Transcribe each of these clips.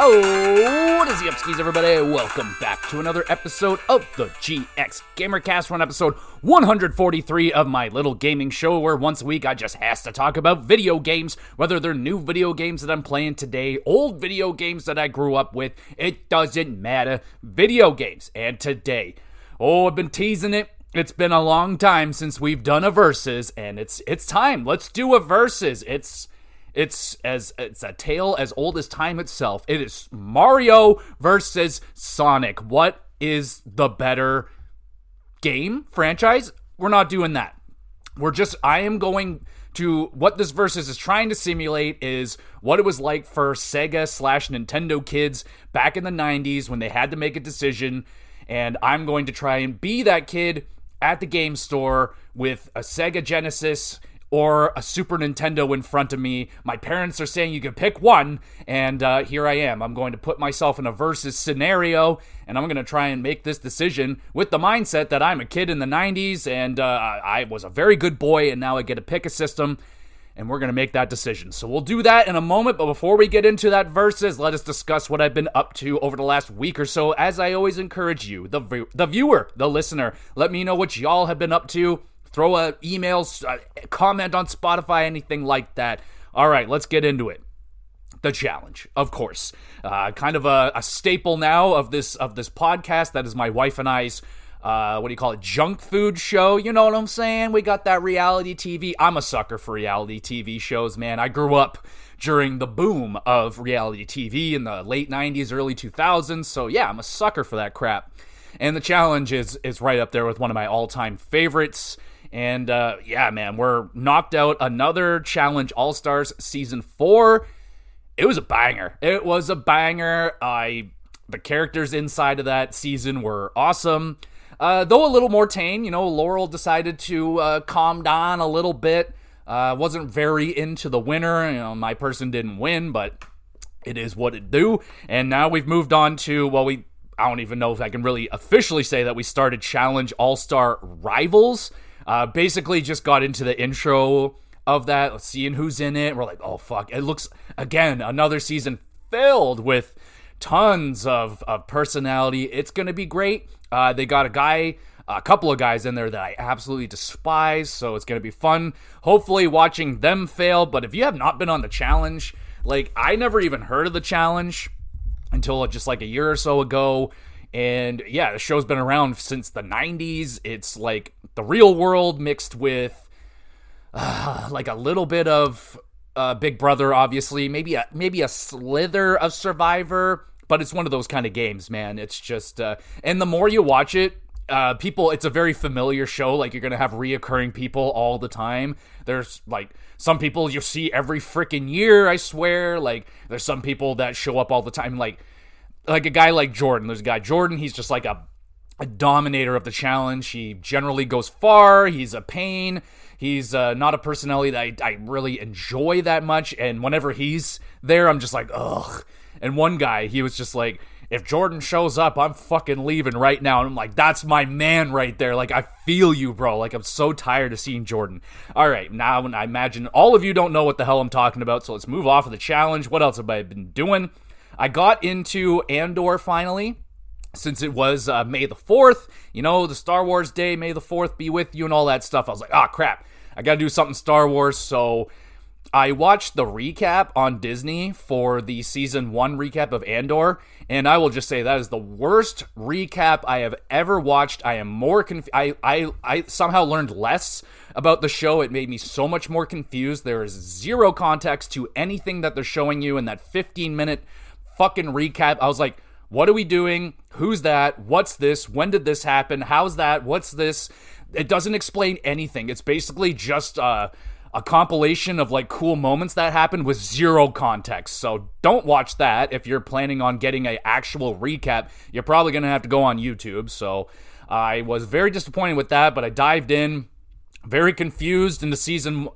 Oh, what is the upskis, everybody? Welcome back to another episode of the GXGamerCast, on episode 143 of my little gaming show, where once a week I just has to talk about video games, whether they're new video games that I'm playing today, old video games that I grew up with, it doesn't matter. Video games. And today, I've been teasing it. It's been a long time since we've done a versus, and it's time. Let's do a versus. It's a tale as old as time itself. It is Mario versus Sonic. What is the better game franchise? We're not doing that. I am going to, what this versus is trying to simulate is what it was like for Sega/Nintendo kids back in the 90s when they had to make a decision. And I'm going to try and be that kid at the game store with a Sega Genesis or a Super Nintendo in front of me. My parents are saying you can pick one, and here I am. I'm going to put myself in a versus scenario, and I'm going to try and make this decision with the mindset that I'm a kid in the 90s, and I was a very good boy, and now I get to pick a system, and we're going to make that decision. So we'll do that in a moment, but before we get into that versus, let us discuss what I've been up to over the last week or so. As I always encourage you, the viewer, the listener, let me know what y'all have been up to. Throw a email, comment on Spotify, anything like that. All right, let's get into it. The challenge, of course. Kind of a staple now of this podcast. That is my wife and I's, junk food show. You know what I'm saying? We got that reality TV. I'm a sucker for reality TV shows, man. I grew up during the boom of reality TV in the late 90s, early 2000s. So yeah, I'm a sucker for that crap. And the challenge is right up there with one of my all-time favorites. And yeah, man, we're knocked out another Challenge All-Stars Season 4. It was a banger. The characters inside of that season were awesome. Though a little more tame, Laurel decided to calm down a little bit. Wasn't very into the winner. My person didn't win, but it is what it do. And now we've moved on to, I don't even know if I can really officially say that we started Challenge All-Star Rivals. Basically just got into the intro of that, seeing who's in it. We're like, oh fuck, it looks, again, another season filled with tons of personality. It's gonna be great. They got a couple of guys in there that I absolutely despise, so it's gonna be fun hopefully watching them fail. But if you have not been on the challenge, I never even heard of the challenge until just a year or so ago. And yeah, the show's been around since the 90s. It's like the real world mixed with a little bit of Big Brother, obviously, maybe a slither of Survivor, but it's one of those kind of games, man. It's just and the more you watch it, it's a very familiar show. You're gonna have reoccurring people all the time. There's some people you see every freaking year, I swear. There's some people that show up all the time, like a guy like Jordan. There's a guy, Jordan, he's just a dominator of the challenge. He generally goes far. He's a pain. He's not a personality that I really enjoy that much. And whenever he's there, I'm just like, ugh. And one guy, he was just like, if Jordan shows up, I'm fucking leaving right now. And I'm like, that's my man right there. I feel you, bro. I'm so tired of seeing Jordan. All right, now I imagine all of you don't know what the hell I'm talking about, so let's move off of the challenge. What else have I been doing? I got into Andor finally, since it was May the 4th, the Star Wars Day, May the 4th be with you and all that stuff. I was like, crap, I gotta do something Star Wars. So I watched the recap on Disney for the Season 1 recap of Andor, and I will just say that is the worst recap I have ever watched. I am more I somehow learned less about the show. It made me so much more confused. There is zero context to anything that they're showing you in that 15-minute fucking recap. I was like, what are we doing? Who's that? What's this? When did this happen? How's that? What's this? It doesn't explain anything. It's basically just a compilation of cool moments that happened with zero context. So don't watch that. If you're planning on getting an actual recap, you're probably going to have to go on YouTube. So I was very disappointed with that, but I dived in, very confused into season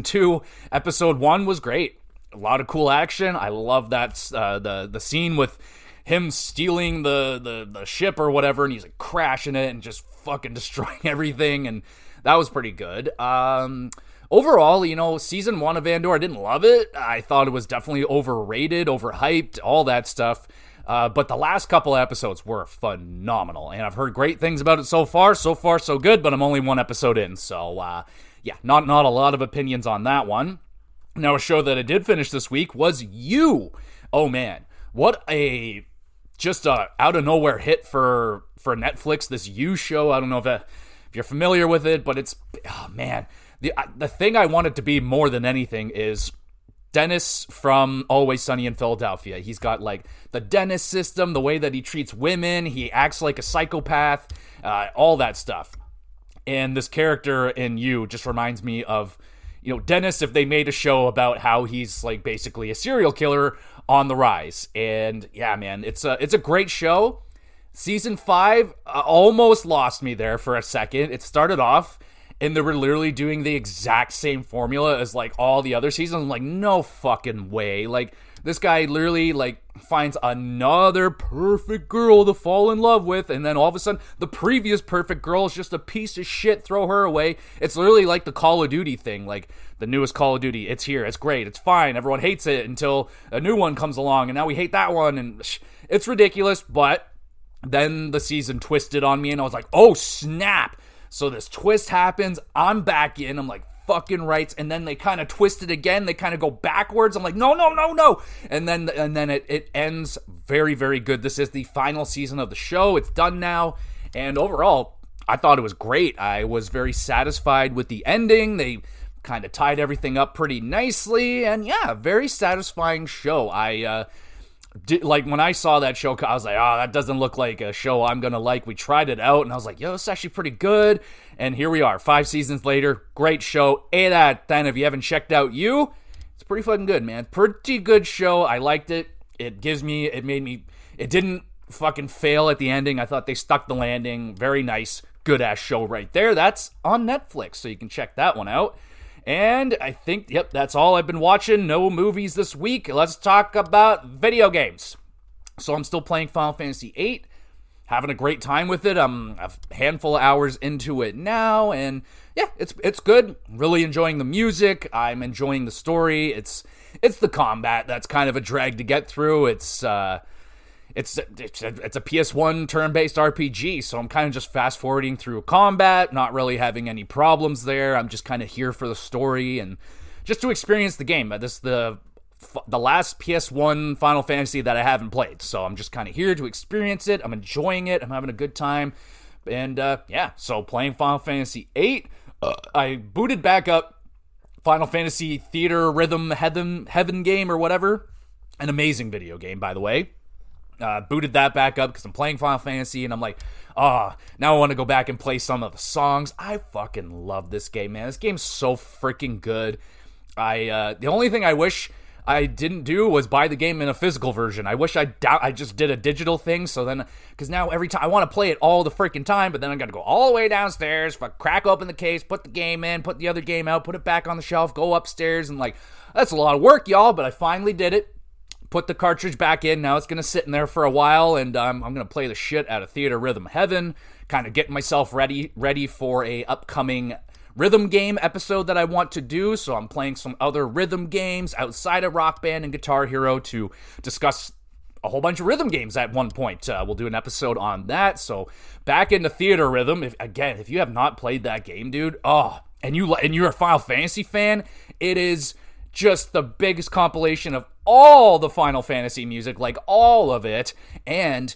2. Episode 1 was great. A lot of cool action. I love that the scene with him stealing the ship or whatever, and he's crashing it and just fucking destroying everything, and that was pretty good. overall, season 1 of Andor, I didn't love it. I thought it was definitely overrated, overhyped, all that stuff. But the last couple episodes were phenomenal, and I've heard great things about it so far. So far, so good, but I'm only 1 episode in, so not a lot of opinions on that one. Now, a show that I did finish this week was You. Oh man, what a just a out of nowhere hit for Netflix. This You show. I don't know if you're familiar with it, but it's the thing I want it to be more than anything is Dennis from Always Sunny in Philadelphia. He's got like the Dennis system, the way that he treats women. He acts like a psychopath, all that stuff. And this character in You just reminds me of, Dennis, if they made a show about how he's like basically a serial killer on the rise. And yeah, man, it's a great show. Season 5 almost lost me there for a second. It started off and they were literally doing the exact same formula as like all the other seasons. I'm like, no fucking way. Like, this guy literally like finds another perfect girl to fall in love with, and then all of a sudden the previous perfect girl is just a piece of shit. Throw her away. It's literally like the Call of Duty thing, like the newest Call of Duty. It's here, it's great, it's fine, everyone hates it until a new one comes along, and now we hate that one, and it's ridiculous. But then the season twisted on me, and I was like, oh snap. So this twist happens, I'm back in, I'm like, fucking rights, and then they kind of twist it again, they kind of go backwards. I'm like, no, and then it ends very, very good. This is the final season of the show. It's done now, and overall I thought it was great. I was very satisfied with the ending. They kind of tied everything up pretty nicely, and yeah, very satisfying show. Like, when I saw that show, I was like, that doesn't look like a show I'm gonna like. We tried it out, and I was like, it's actually pretty good. And here we are, 5 seasons later. Great show, 8 out of 10. If you haven't checked out You, it's pretty fucking good, man. Pretty good show. I liked it. It didn't fucking fail at the ending. I thought they stuck the landing. Very nice, good ass show right there. That's on Netflix, so you can check that one out. And I think, that's all I've been watching. No movies this week. Let's talk about video games. So I'm still playing Final Fantasy VIII. Having a great time with it. I'm a handful of hours into it now. And yeah, it's good. Really enjoying the music. I'm enjoying the story. It's the combat that's kind of a drag to get through. It's a PS1 turn-based RPG, so I'm kind of just fast-forwarding through combat, not really having any problems there. I'm just kind of here for the story and just to experience the game. This is the last PS1 Final Fantasy that I haven't played, so I'm just kind of here to experience it. I'm enjoying it. I'm having a good time. And so playing Final Fantasy VIII, I booted back up Final Fantasy Theater Rhythm Heaven game or whatever. An amazing video game, by the way. Booted that back up because I'm playing Final Fantasy, and I'm like, now I want to go back and play some of the songs. I fucking love this game, man. This game's so freaking good. The only thing I wish I didn't do was buy the game in a physical version. I wish I just did a digital thing, so then, because now every time I want to play it all the freaking time, but then I got to go all the way downstairs, crack open the case, put the game in, put the other game out, put it back on the shelf, go upstairs, and like, that's a lot of work, y'all, but I finally did it. Put the cartridge back in. Now it's going to sit in there for a while, and I'm going to play the shit out of Theater Rhythm Heaven, kind of getting myself ready for a upcoming rhythm game episode that I want to do. So I'm playing some other rhythm games outside of Rock Band and Guitar Hero to discuss a whole bunch of rhythm games at one point. We'll do an episode on that. So back into Theater Rhythm. If you have not played that game, dude, and you're a Final Fantasy fan, it is just the biggest compilation of all the Final Fantasy music, like all of it. And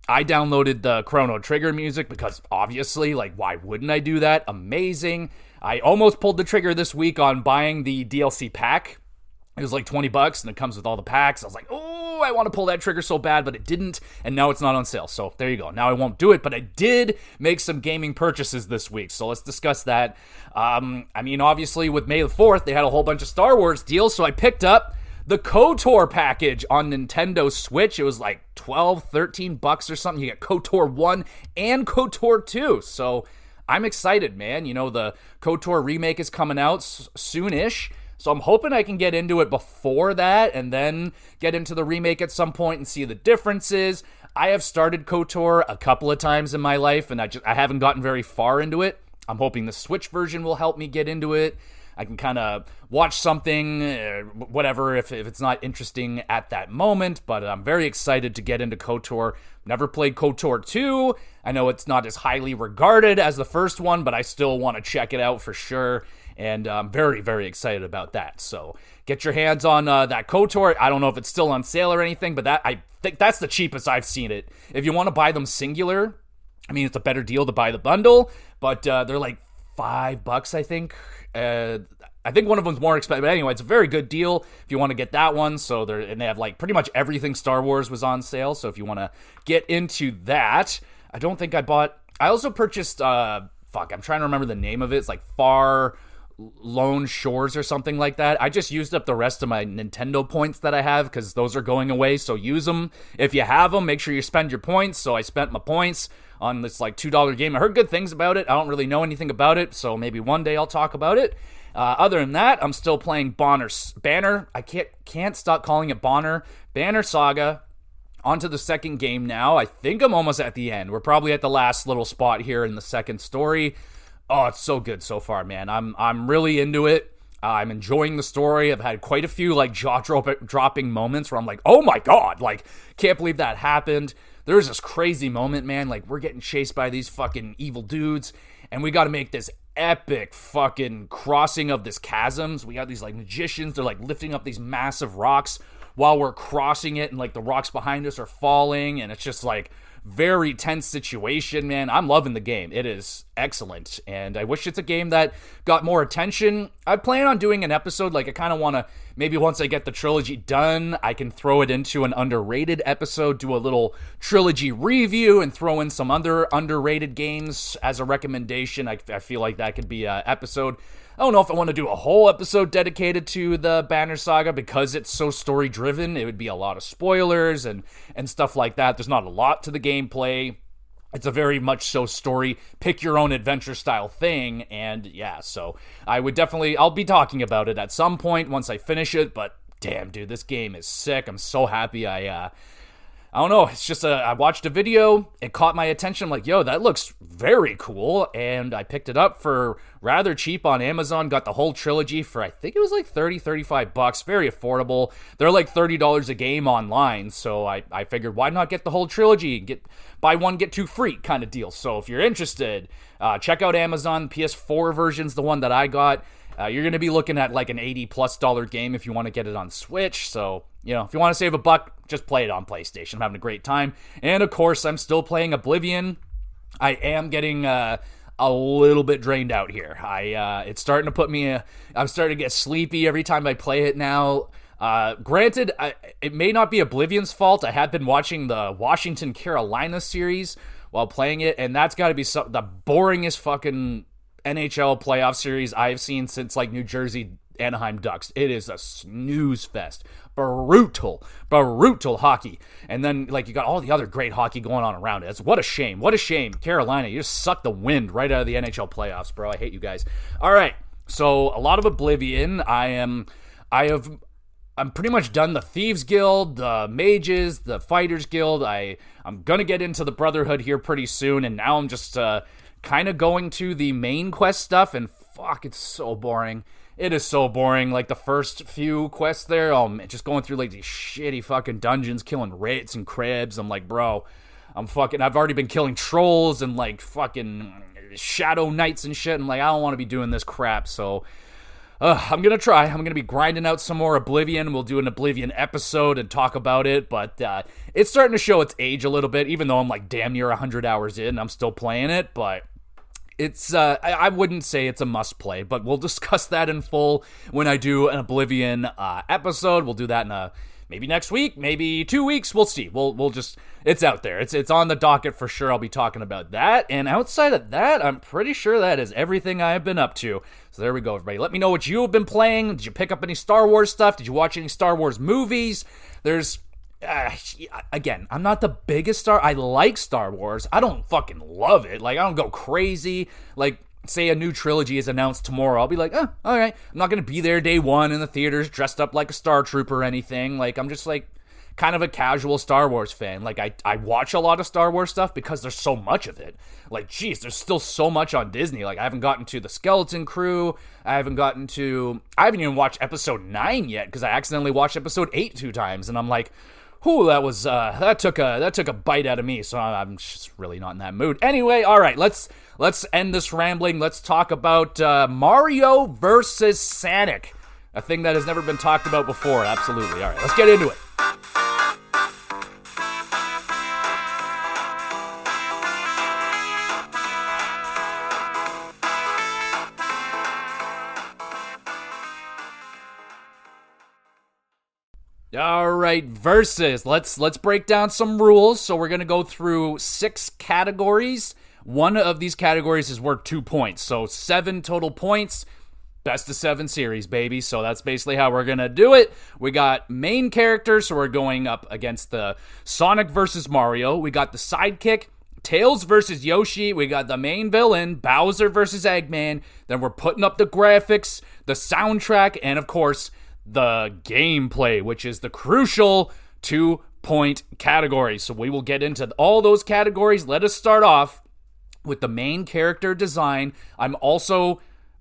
I downloaded the Chrono Trigger music because obviously, like, why wouldn't I do that? Amazing. I almost pulled the trigger this week on buying the DLC pack. It was like $20 and it comes with all the packs. I was like, oh, I want to pull that trigger so bad, but it didn't, and now it's not on sale. So there you go. Now I won't do it, but I did make some gaming purchases this week, so let's discuss that. Obviously with May the 4th, they had a whole bunch of Star Wars deals, so I picked up the KOTOR package on Nintendo Switch. It was like $12-13 or something. You get KOTOR 1 and KOTOR 2, so I'm excited, man. The KOTOR remake is coming out soon-ish. So I'm hoping I can get into it before that and then get into the remake at some point and see the differences. I have started KOTOR a couple of times in my life, and I haven't gotten very far into it. I'm hoping the Switch version will help me get into it. I can kind of watch something, whatever, if it's not interesting at that moment. But I'm very excited to get into KOTOR. Never played KOTOR 2. I know it's not as highly regarded as the first one, but I still want to check it out for sure. And I'm very, very excited about that. So get your hands on that KOTOR. I don't know if it's still on sale or anything, but I think that's the cheapest I've seen it. If you want to buy them singular, I mean, it's a better deal to buy the bundle, but they're like $5, I think. I think one of them's more expensive, but anyway, it's a very good deal if you want to get that one. So they have like pretty much everything Star Wars was on sale. So if you want to get into that, I also purchased, I'm trying to remember the name of it. It's like Far Lone Shores or something like that. I just used up the rest of my Nintendo points that I have because those are going away, so use them. If you have them, make sure you spend your points. So I spent my points on this like $2 game. I heard good things about it. I don't really know anything about it, so maybe one day I'll talk about it. Other than that, I'm still playing Banner. I can't stop calling it Banner Saga. On to the second game now. I think I'm almost at the end. We're probably at the last little spot here in the second story. Oh, it's so good so far, man. I'm really into it. I'm enjoying the story. I've had quite a few like jaw-dropping moments where I'm like, oh my god, like, can't believe that happened. There's this crazy moment, man. Like, we're getting chased by these fucking evil dudes, and we got to make this epic fucking crossing of this chasms. We got these like magicians. They're like lifting up these massive rocks while we're crossing it, and like the rocks behind us are falling, and it's just like very tense situation, man. I'm loving the game. It is excellent, and I wish it's a game that got more attention. I plan on doing an episode, like I kind of want to, maybe once I get the trilogy done, I can throw it into an underrated episode, do a little trilogy review, and throw in some other underrated games as a recommendation. I feel like that could be an episode. I don't know if I want to do a whole episode dedicated to the Banner Saga because it's so story-driven. It would be a lot of spoilers and stuff like that. There's not a lot to the gameplay. It's a very much so story, pick-your-own-adventure style thing, and yeah, so I'll be talking about it at some point once I finish it, but damn, dude, this game is sick. I'm so happy I don't know, it's just I watched a video, it caught my attention, I'm like, yo, that looks very cool, and I picked it up for rather cheap on Amazon, got the whole trilogy for, I think it was like $35, very affordable. They're like $30 a game online, so I figured, why not get the whole trilogy, buy one, get two free kind of deal. So if you're interested, check out Amazon. PS4 version's the one that I got. You're going to be looking at like an $80+ game if you want to get it on Switch, so if you want to save $1, just play it on PlayStation. I'm having a great time. And of course, I'm still playing Oblivion. I am getting a little bit drained out here. It's starting to put me, I'm starting to get sleepy every time I play it now. Granted, it may not be Oblivion's fault. I had been watching the Washington, Carolina series while playing it, and that's got to be the boringest fucking NHL playoff series I've seen since like New Jersey Anaheim Ducks. It is a snooze fest. Brutal hockey. And then like you got all the other great hockey going on around it. What a shame. Carolina, you just suck the wind right out of the NHL playoffs, bro. I hate you guys. All right. So a lot of Oblivion. I'm pretty much done the Thieves Guild, the Mages, the Fighters Guild. I'm going to get into the Brotherhood here pretty soon, and now I'm just kind of going to the main quest stuff, and fuck, it's so boring. It is so boring. Like the first few quests there, oh man, just going through like these shitty fucking dungeons, killing rats and crabs. I'm like, bro, I've already been killing trolls and like fucking shadow knights and shit, and like, I don't want to be doing this crap, so I'm going to try. I'm going to be grinding out some more Oblivion. We'll do an Oblivion episode and talk about it, but it's starting to show its age a little bit, even though I'm like damn near 100 hours in. I'm still playing it, but it's I wouldn't say it's a must play, but we'll discuss that in full when I do an Oblivion episode. We'll do that in maybe next week, maybe 2 weeks. We'll see. We'll just, it's out there. It's on the docket for sure. I'll be talking about that. And outside of that, I'm pretty sure that is everything I have been up to. So there we go, everybody. Let me know what you have been playing. Did you pick up any Star Wars stuff? Did you watch any Star Wars movies? There's again, I'm not the biggest I like Star Wars. I don't fucking love it. Like, I don't go crazy. Like, say a new trilogy is announced tomorrow, I'll be like, oh, all right. I'm not going to be there day one in the theaters dressed up like a Star Trooper or anything. Like, I'm just like, kind of a casual Star Wars fan. Like, I watch a lot of Star Wars stuff because there's so much of it. Like, geez, there's still so much on Disney. Like, I haven't gotten to the Skeleton Crew. I haven't even watched episode 9 yet because I accidentally watched episode 8 2 times. And I'm like, whew, that took a bite out of me. So I'm just really not in that mood. Anyway, all right, let's end this rambling. Let's talk about Mario versus Sonic. A thing that has never been talked about before. Absolutely. All right, let's get into it. All right, versus. Let's break down some rules. So we're going to go through 6 categories. One of these categories is worth 2 points. So 7 total points. Best of 7 series, baby. So that's basically how we're going to do it. We got main characters, so we're going up against the Sonic versus Mario. We got the sidekick, Tails versus Yoshi. We got the main villain, Bowser versus Eggman. Then we're putting up the graphics, the soundtrack, and of course, the gameplay, which is the crucial 2-point category. So we will get into all those categories. Let us start off with the main character design.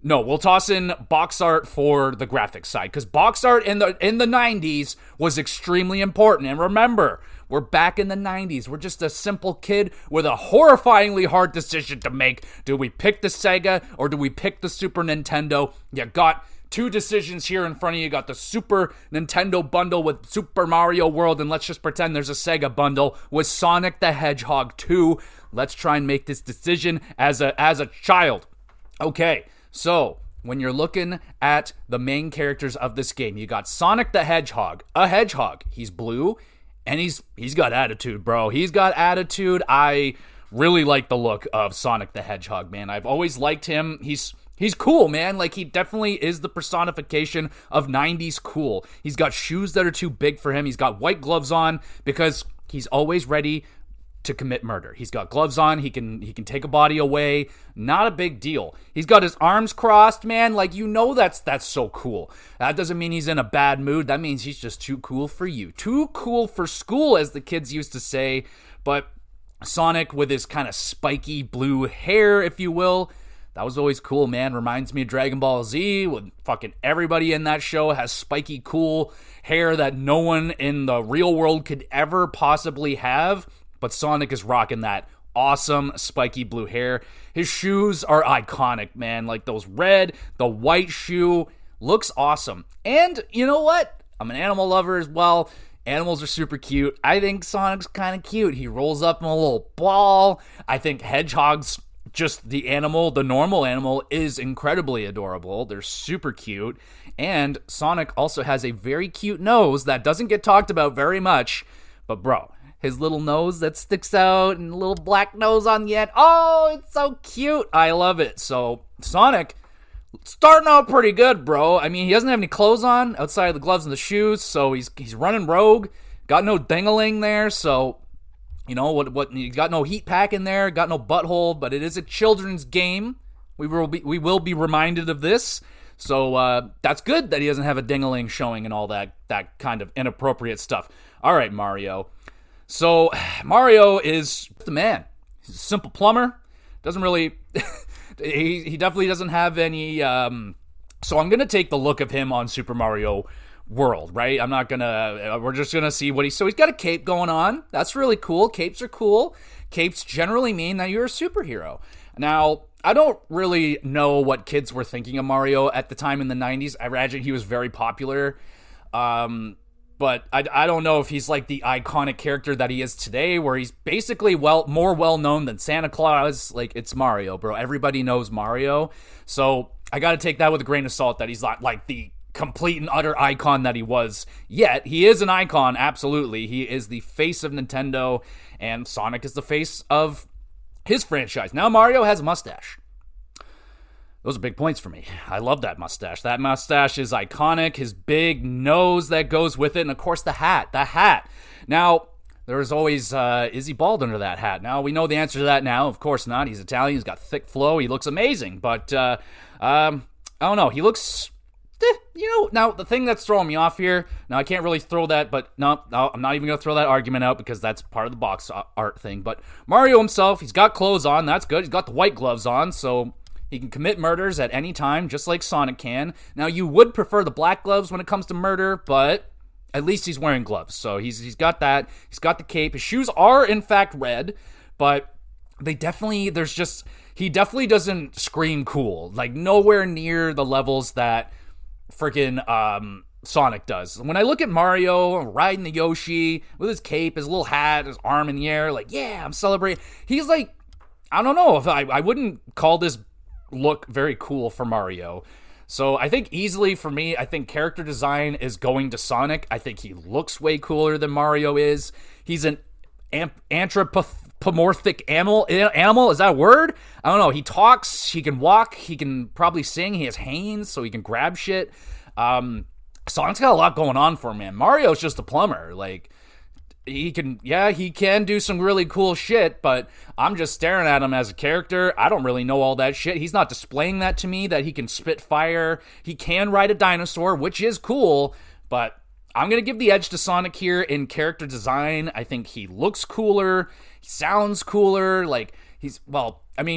We'll toss in box art for the graphics side, because box art in the 90s was extremely important. And remember, we're back in the 90s. We're just a simple kid with a horrifyingly hard decision to make. Do we pick the Sega or do we pick the Super Nintendo? You got 2 decisions here in front of you. You got the Super Nintendo bundle with Super Mario World, and let's just pretend there's a Sega bundle with Sonic the Hedgehog 2. Let's try and make this decision as a child. Okay. So, when you're looking at the main characters of this game, you got Sonic the Hedgehog, a hedgehog. He's blue, and he's got attitude, bro. He's got attitude. I really like the look of Sonic the Hedgehog, man. I've always liked him. He's cool, man. Like, he definitely is the personification of 90s cool. He's got shoes that are too big for him. He's got white gloves on because he's always ready to commit murder. He's got gloves on. He can take a body away. Not a big deal. He's got his arms crossed, man. Like, that's so cool. That doesn't mean he's in a bad mood. That means he's just too cool for you. Too cool for school, as the kids used to say. But Sonic with his kind of spiky blue hair, if you will, that was always cool, man. Reminds me of Dragon Ball Z, with fucking everybody in that show has spiky, cool hair that no one in the real world could ever possibly have. But Sonic is rocking that awesome spiky blue hair. His shoes are iconic, man. Like, the white shoe looks awesome. And you know what? I'm an animal lover as well. Animals are super cute. I think Sonic's kind of cute. He rolls up in a little ball. I think Hedgehog's just the normal animal is incredibly adorable. They're super cute. And Sonic also has a very cute nose that doesn't get talked about very much. But bro, his little nose that sticks out and a little black nose on the end. Oh, it's so cute. I love it. So, Sonic, starting out pretty good, bro. I mean, he doesn't have any clothes on outside of the gloves and the shoes, so he's running rogue. Got no ding-a-ling there, so, you know, what? He got no heat pack in there, got no butthole, but it is a children's game. We will be reminded of this. So, that's good that he doesn't have a ding-a-ling showing and all that kind of inappropriate stuff. All right, Mario. So, Mario is the man. He's a simple plumber. Doesn't really... he definitely doesn't have any... So I'm going to take the look of him on Super Mario World, right? I'm not going to... we're just going to see what So he's got a cape going on. That's really cool. Capes are cool. Capes generally mean that you're a superhero. Now, I don't really know what kids were thinking of Mario at the time in the 90s. I imagine he was very popular. But I don't know if he's like the iconic character that he is today, where he's basically more well-known than Santa Claus. Like, it's Mario, bro. Everybody knows Mario. So I got to take that with a grain of salt that he's not like the complete and utter icon that he was yet. He is an icon, absolutely. He is the face of Nintendo, and Sonic is the face of his franchise. Now Mario has a mustache. Those are big points for me. I love that mustache. That mustache is iconic. His big nose that goes with it. And, of course, the hat. The hat. Now, there's always, is he bald under that hat? Now, we know the answer to that now. Of course not. He's Italian. He's got thick flow. He looks amazing. But, I don't know. He looks now the thing that's throwing me off here, now I can't really throw that, but no, I'm not even going to throw that argument out because that's part of the box art thing. But Mario himself, he's got clothes on, that's good. He's got the white gloves on, so he can commit murders at any time, just like Sonic can. Now, you would prefer the black gloves when it comes to murder, but at least he's wearing gloves. So he's got that. He's got the cape. His shoes are, in fact, red, but he definitely doesn't scream cool. Like, nowhere near the levels that freaking Sonic does. When I look at Mario riding the Yoshi with his cape, his little hat, his arm in the air, like, yeah, I'm celebrating. He's like, I don't know, if I wouldn't call this look very cool for Mario. So I think easily for me, I think character design is going to Sonic. I think he looks way cooler than Mario is. He's an anthropomorphic animal. Is that a word? I don't know. He talks, he can walk, he can probably sing, he has hands, so he can grab shit. Sonic's got a lot going on for him, man. Mario's just a plumber. Like, he can do some really cool shit, but I'm just staring at him as a character. I don't really know all that shit. He's not displaying that to me, that he can spit fire. He can ride a dinosaur, which is cool, but I'm going to give the edge to Sonic here in character design. I think he looks cooler. He sounds cooler. Like, you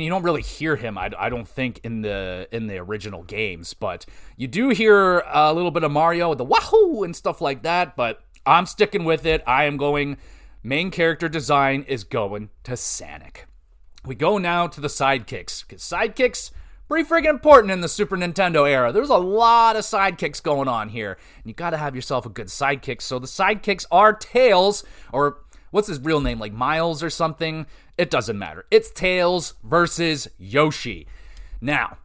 don't really hear him, I don't think, in the original games, but you do hear a little bit of Mario, the wahoo and stuff like that, but I'm sticking with it. I am going, main character design is going to Sonic. We go now to the sidekicks, because sidekicks, pretty freaking important in the Super Nintendo era. There's a lot of sidekicks going on here, and you gotta have yourself a good sidekick. So the sidekicks are Tails, or what's his real name, like Miles or something? It doesn't matter. It's Tails versus Yoshi. Now,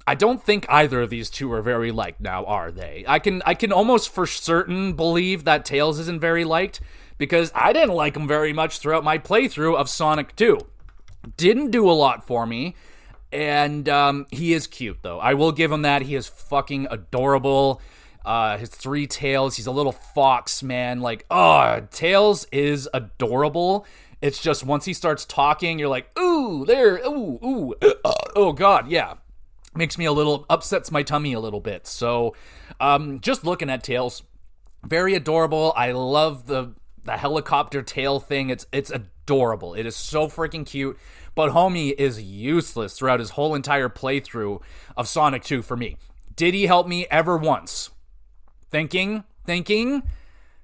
I don't think either of these two are very liked now, are they? I can almost for certain believe that Tails isn't very liked, because I didn't like him very much throughout my playthrough of Sonic 2. Didn't do a lot for me, and he is cute, though. I will give him that. He is fucking adorable. His three tails, he's a little fox, man. Like, Tails is adorable. It's just once he starts talking, you're like, ooh, oh god, yeah. Makes me upsets my tummy a little bit. So, just looking at Tails, very adorable. I love the helicopter tail thing. It's adorable. It is so freaking cute. But homie is useless throughout his whole entire playthrough of Sonic 2 for me. Did he help me ever once? Thinking?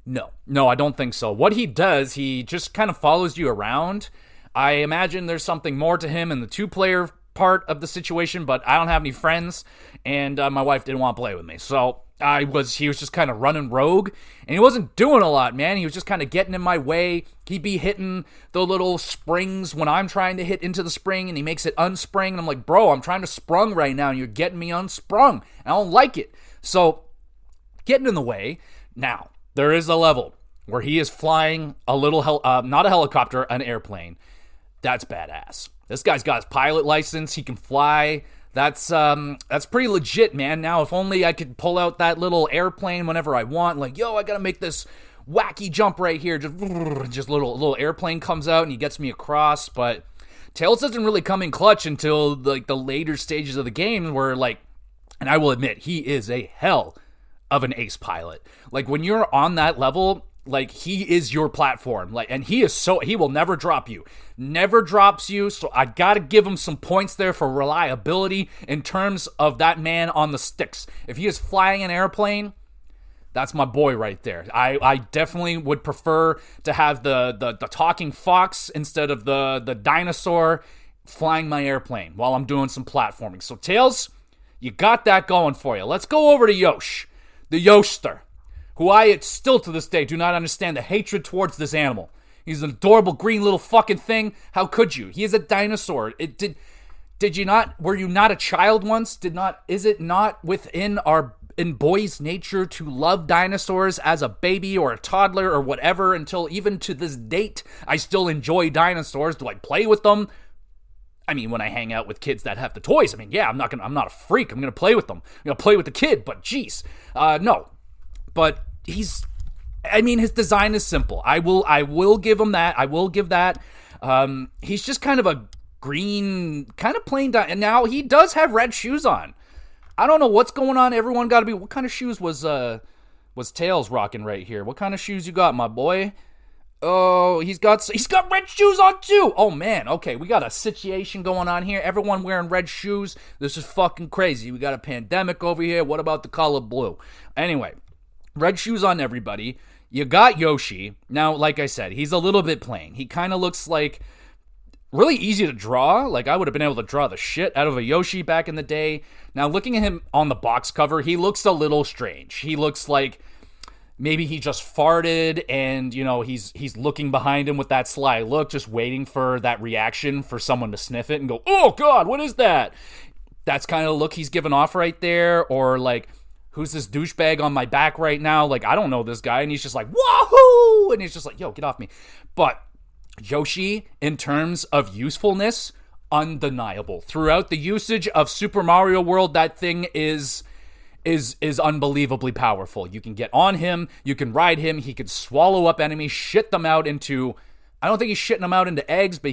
No, I don't think so. What he does, he just kind of follows you around. I imagine there's something more to him in the two-player part of the situation, but I don't have any friends, and my wife didn't want to play with me. So he was just kind of running rogue, and he wasn't doing a lot, man. He was just kind of getting in my way. He'd be hitting the little springs when I'm trying to hit into the spring, and he makes it unspring, and I'm like, bro, I'm trying to sprung right now, and you're getting me unsprung. I don't like it. So, getting in the way. Now, there is a level where he is flying a little, not a helicopter, an airplane. That's badass. This guy's got his pilot license. He can fly. That's pretty legit, man. Now, if only I could pull out that little airplane whenever I want. Like, yo, I gotta make this wacky jump right here. Just little airplane comes out and he gets me across. But Tails doesn't really come in clutch until like the later stages of the game, where like, and I will admit, he is a hell of an ace pilot. Like, when you're on that level, like, he is your platform. Like, and he will never drop you. Never drops you. So I gotta give him some points there for reliability in terms of that man on the sticks. If he is flying an airplane, that's my boy right there. I definitely would prefer to have the talking fox instead of the dinosaur flying my airplane while I'm doing some platforming. So Tails, you got that going for you. Let's go over to Yosh, the Yoshster, who I still to this day do not understand the hatred towards this animal. He's an adorable green little fucking thing. How could you? He is a dinosaur. Did you not? Were you not a child once? Is it not within boys' nature to love dinosaurs as a baby or a toddler or whatever? Until even to this date, I still enjoy dinosaurs. Do I play with them? I mean, when I hang out with kids that have the toys, I mean, yeah, I'm not a freak. I'm gonna play with them. I'm gonna play with the kid. But geez, no. But his design is simple. I will give him that. I will give that. He's just kind of a green, kind of plain, and now he does have red shoes on. I don't know what's going on. Everyone got to be. What kind of shoes was Tails rocking right here? What kind of shoes you got, my boy? Oh, he's got red shoes on too. Oh man, okay, we got a situation going on here. Everyone wearing red shoes. This is fucking crazy. We got a pandemic over here. What about the color blue? Anyway, red shoes on everybody. You got Yoshi. Now, like I said, he's a little bit plain. He kind of looks like really easy to draw. Like, I would have been able to draw the shit out of a Yoshi back in the day. Now, looking at him on the box cover, he looks a little strange. He looks like maybe he just farted and, you know, he's looking behind him with that sly look, just waiting for that reaction for someone to sniff it and go, oh, God, what is that? That's kind of the look he's giving off right there. Or, like, who's this douchebag on my back right now? Like, I don't know this guy. And he's just like, wahoo! And he's just like, yo, get off me. But Yoshi, in terms of usefulness, undeniable. Throughout the usage of Super Mario World, that thing is unbelievably powerful. You can get on him, you can ride him, he can swallow up enemies, shit them out into, I don't think he's shitting them out into eggs, but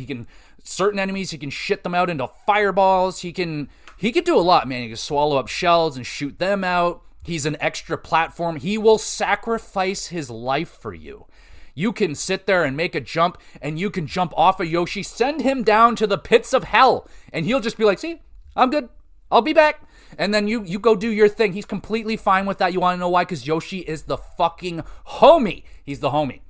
certain enemies, he can shit them out into fireballs. He can do a lot, man. He can swallow up shells and shoot them out. He's an extra platform. He will sacrifice his life for you. You can sit there and make a jump, and you can jump off of Yoshi, send him down to the pits of hell, and he'll just be like, see, I'm good. I'll be back. And then you go do your thing. He's completely fine with that. You want to know why? Because Yoshi is the fucking homie. He's the homie.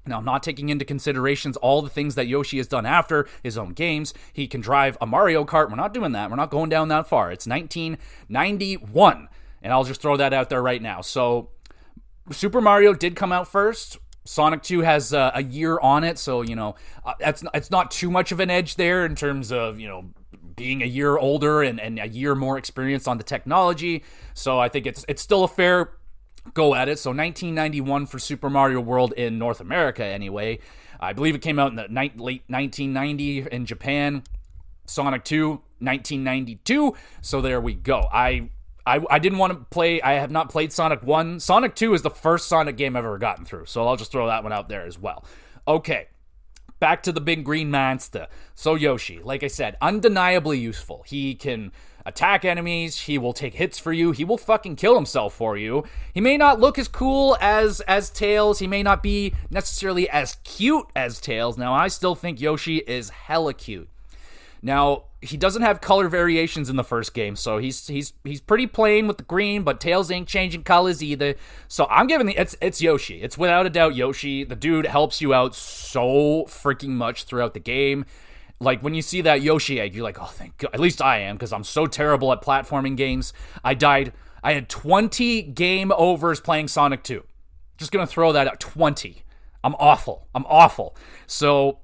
Now, not taking into considerations all the things that Yoshi has done after his own games. He can drive a Mario Kart. We're not doing that. We're not going down that far. It's 1991. And I'll just throw that out there right now. So, Super Mario did come out first. Sonic 2 has a year on it. So, you know, it's not too much of an edge there in terms of, you know, being a year older and a year more experienced on the technology. So I think it's still a fair go at it. So 1991 for Super Mario World in North America anyway. I believe it came out in the late 1990 in Japan. Sonic 2, 1992. So there we go. I didn't want to play, I have not played Sonic 1. Sonic 2 is the first Sonic game I've ever gotten through. So I'll just throw that one out there as well. Okay. Back to the big green monster. So Yoshi, like I said, undeniably useful. He can attack enemies. He will take hits for you. He will fucking kill himself for you. He may not look as cool as Tails. He may not be necessarily as cute as Tails. Now, I still think Yoshi is hella cute. Now, he doesn't have color variations in the first game, so he's pretty plain with the green, but Tails ain't changing colors either. So I'm giving it's Yoshi. It's without a doubt Yoshi. The dude helps you out so freaking much throughout the game. Like, when you see that Yoshi egg, you're like, oh, thank God. At least I am, because I'm so terrible at platforming games. I had 20 game overs playing Sonic 2. Just gonna throw that out. 20. I'm awful. So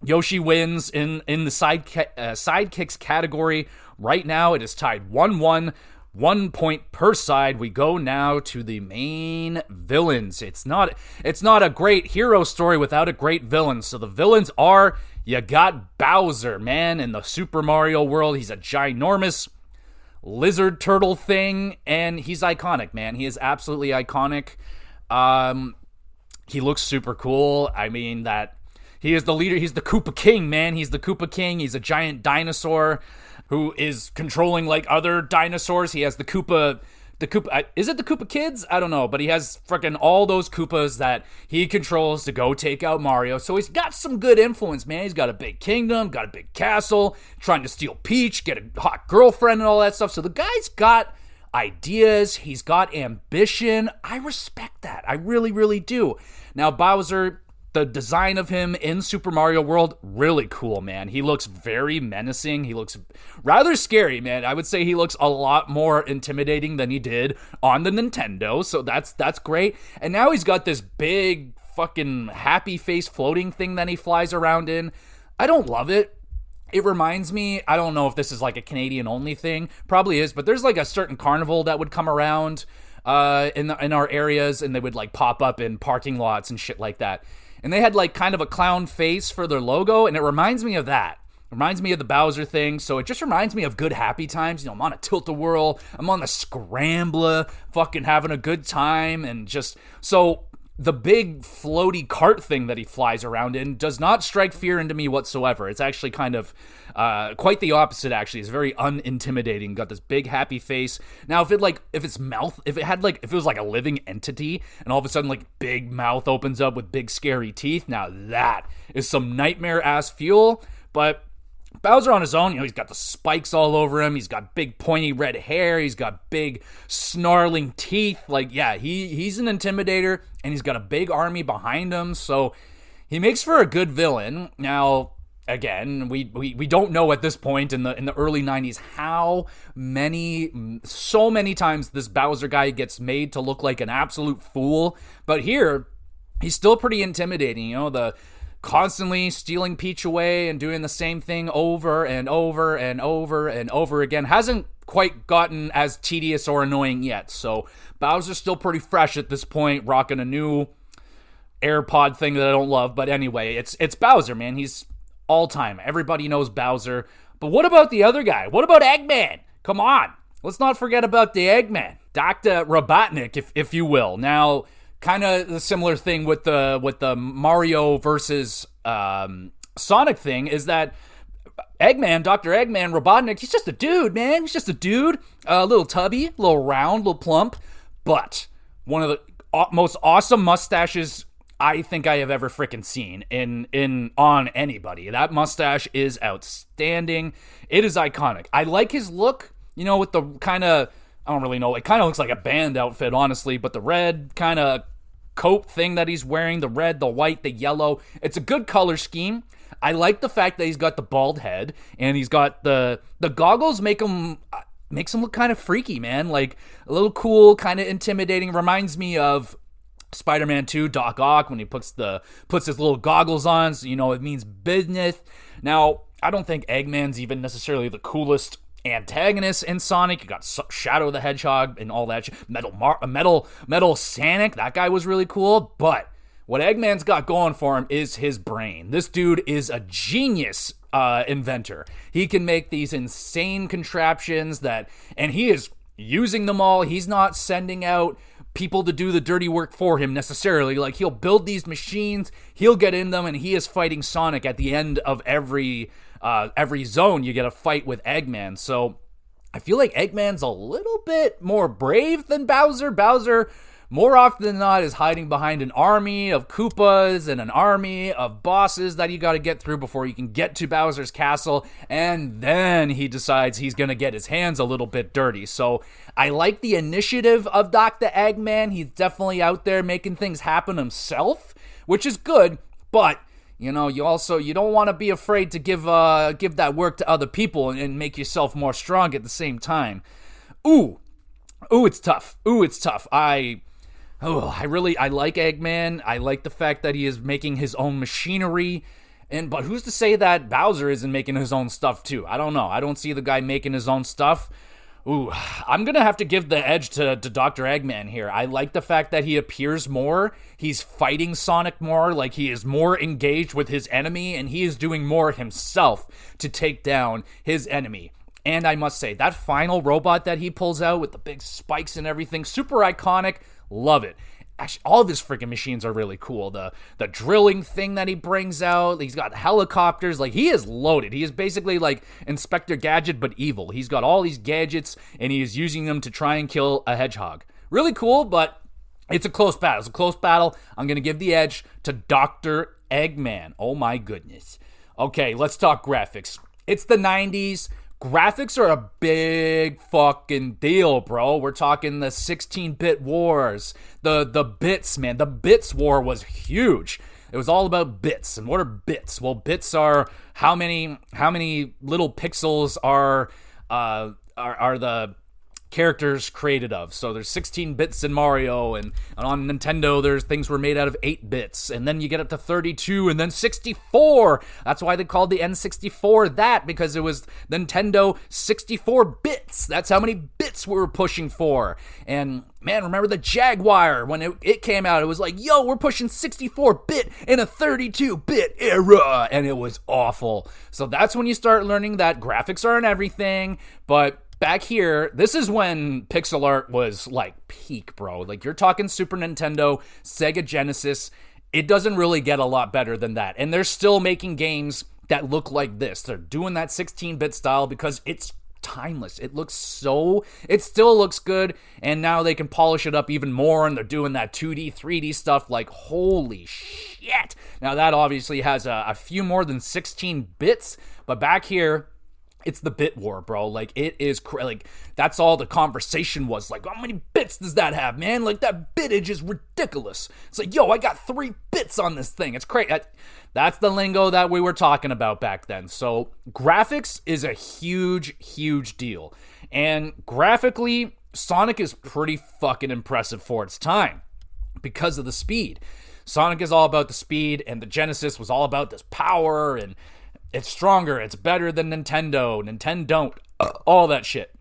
Yoshi wins in the sidekicks category. Right now, it is tied 1-1, 1 point per side. We go now to the main villains. It's not a great hero story without a great villain. So the villains are, you got Bowser, man, in the Super Mario world. He's a ginormous lizard turtle thing, and he's iconic, man. He is absolutely iconic. He looks super cool. I mean, that he is the leader. He's the Koopa King, man. He's the Koopa King. He's a giant dinosaur who is controlling, like, other dinosaurs. He has the Koopa, is it the Koopa Kids? I don't know, but he has freaking all those Koopas that he controls to go take out Mario. So he's got some good influence, man. He's got a big kingdom, got a big castle, trying to steal Peach, get a hot girlfriend and all that stuff. So the guy's got ideas. He's got ambition. I respect that. I really, really do. Now, Bowser, the design of him in Super Mario World, really cool, man. He looks very menacing. He looks rather scary, man. I would say he looks a lot more intimidating than he did on the Nintendo, so that's great. And now he's got this big fucking happy face floating thing that he flies around in. I don't love it. It reminds me, I don't know if this is like a Canadian only thing, probably is, but there's like a certain carnival that would come around in our areas, and they would like pop up in parking lots and shit like that. And they had like kind of a clown face for their logo, and it reminds me of that. It reminds me of the Bowser thing, so it just reminds me of good happy times. You know, I'm on a tilt-a-whirl, I'm on the scrambler, fucking having a good time, and just, so the big floaty cart thing that he flies around in does not strike fear into me whatsoever. It's actually kind of quite the opposite, actually. It's very unintimidating. Got this big happy face. Now, if it was like a living entity and all of a sudden like big mouth opens up with big scary teeth, now that is some nightmare ass fuel. But Bowser on his own, he's got the spikes all over him. He's got big pointy red hair. He's got big snarling teeth. Like, yeah, he's an intimidator, and he's got a big army behind him. So he makes for a good villain. Now, again, we don't know at this point in the early 90s so many times this Bowser guy gets made to look like an absolute fool. But here, he's still pretty intimidating. The constantly stealing Peach away and doing the same thing over and over and over and over again hasn't quite gotten as tedious or annoying yet. So Bowser's still pretty fresh at this point, rocking a new AirPod thing that I don't love. But anyway, it's Bowser, man. He's all time. Everybody knows Bowser. But what about the other guy? What about Eggman? Come on. Let's not forget about the Eggman. Dr. Robotnik, if you will. Now, kind of the similar thing with the Mario versus Sonic thing is that Eggman, Dr. Eggman, Robotnik, he's just a dude, man. He's just a dude. A little tubby, a little round, a little plump. But one of the most awesome mustaches I think I have ever freaking seen on anybody. That mustache is outstanding. It is iconic. I like his look, with the kind of, I don't really know, it kind of looks like a band outfit, honestly, but the red kind of coat thing that he's wearing, the red, the white, the yellow, it's a good color scheme. I like the fact that he's got the bald head, and he's got the goggles makes him look kind of freaky, man, like a little cool, kind of intimidating. Reminds me of Spider-Man 2, Doc Ock, when he puts his little goggles on, so it means business. Now, I don't think Eggman's even necessarily the coolest antagonist in Sonic. You got Shadow the Hedgehog and all that shit. Metal Sonic, that guy was really cool. But what Eggman's got going for him is his brain. This dude is a genius inventor. He can make these insane contraptions and he is using them all. He's not sending out people to do the dirty work for him necessarily. Like, he'll build these machines, he'll get in them, and he is fighting Sonic at the end of every zone. You get a fight with Eggman. So I feel like Eggman's a little bit more brave than Bowser. Bowser, more often than not, is hiding behind an army of Koopas and an army of bosses that you got to get through before you can get to Bowser's castle, and then he decides he's going to get his hands a little bit dirty. So I like the initiative of Dr. Eggman. He's definitely out there making things happen himself, which is good, but you don't want to be afraid to give that work to other people and make yourself more strong at the same time. Ooh, it's tough. I like Eggman. I like the fact that he is making his own machinery. But who's to say that Bowser isn't making his own stuff too? I don't know. I don't see the guy making his own stuff. Ooh, I'm going to have to give the edge to Dr. Eggman here. I like the fact that he appears more. He's fighting Sonic more. Like, he is more engaged with his enemy, and he is doing more himself to take down his enemy. And I must say, that final robot that he pulls out with the big spikes and everything, super iconic. Love it. Actually, all of his freaking machines are really cool. The drilling thing that he brings out, he's got helicopters. Like, he is loaded. He is basically like Inspector Gadget, but evil. He's got all these gadgets, and he is using them to try and kill a hedgehog. Really cool, but it's a close battle. I'm going to give the edge to Dr. Eggman. Oh my goodness. Okay, let's talk graphics. It's the 90s. Graphics are a big fucking deal, bro. We're talking the 16-bit wars, the bits, man. The bits war was huge. It was all about bits. And what are bits? Well, bits are how many little pixels are the characters created of. So there's 16 bits in Mario, and on Nintendo there's things were made out of 8 bits, and then you get up to 32 and then 64. That's why they called the N64 that, because it was Nintendo 64 bits. That's how many bits we were pushing for. And man, remember the Jaguar when it came out? It was like, yo, we're pushing 64-bit in a 32-bit era, and it was awful. So that's when you start learning that graphics aren't everything, but back here, this is when pixel art was like peak, bro. Like you're talking Super Nintendo, Sega Genesis. It doesn't really get a lot better than that. And they're still making games that look like this. They're doing that 16-bit style because it's timeless. It still looks good, and now they can polish it up even more, and they're doing that 2D, 3D stuff like, holy shit. Now that obviously has a few more than 16 bits, but back here, it's the bit war, bro. Like, it is, like, that's all the conversation was. Like, how many bits does that have, man? Like, that bitage is ridiculous. It's like, yo, I got 3 bits on this thing. It's crazy. That's the lingo that we were talking about back then. So, graphics is a huge, huge deal. And graphically, Sonic is pretty fucking impressive for its time because of the speed. Sonic is all about the speed, and the Genesis was all about this power, and it's stronger, it's better than Nintendo, all that shit.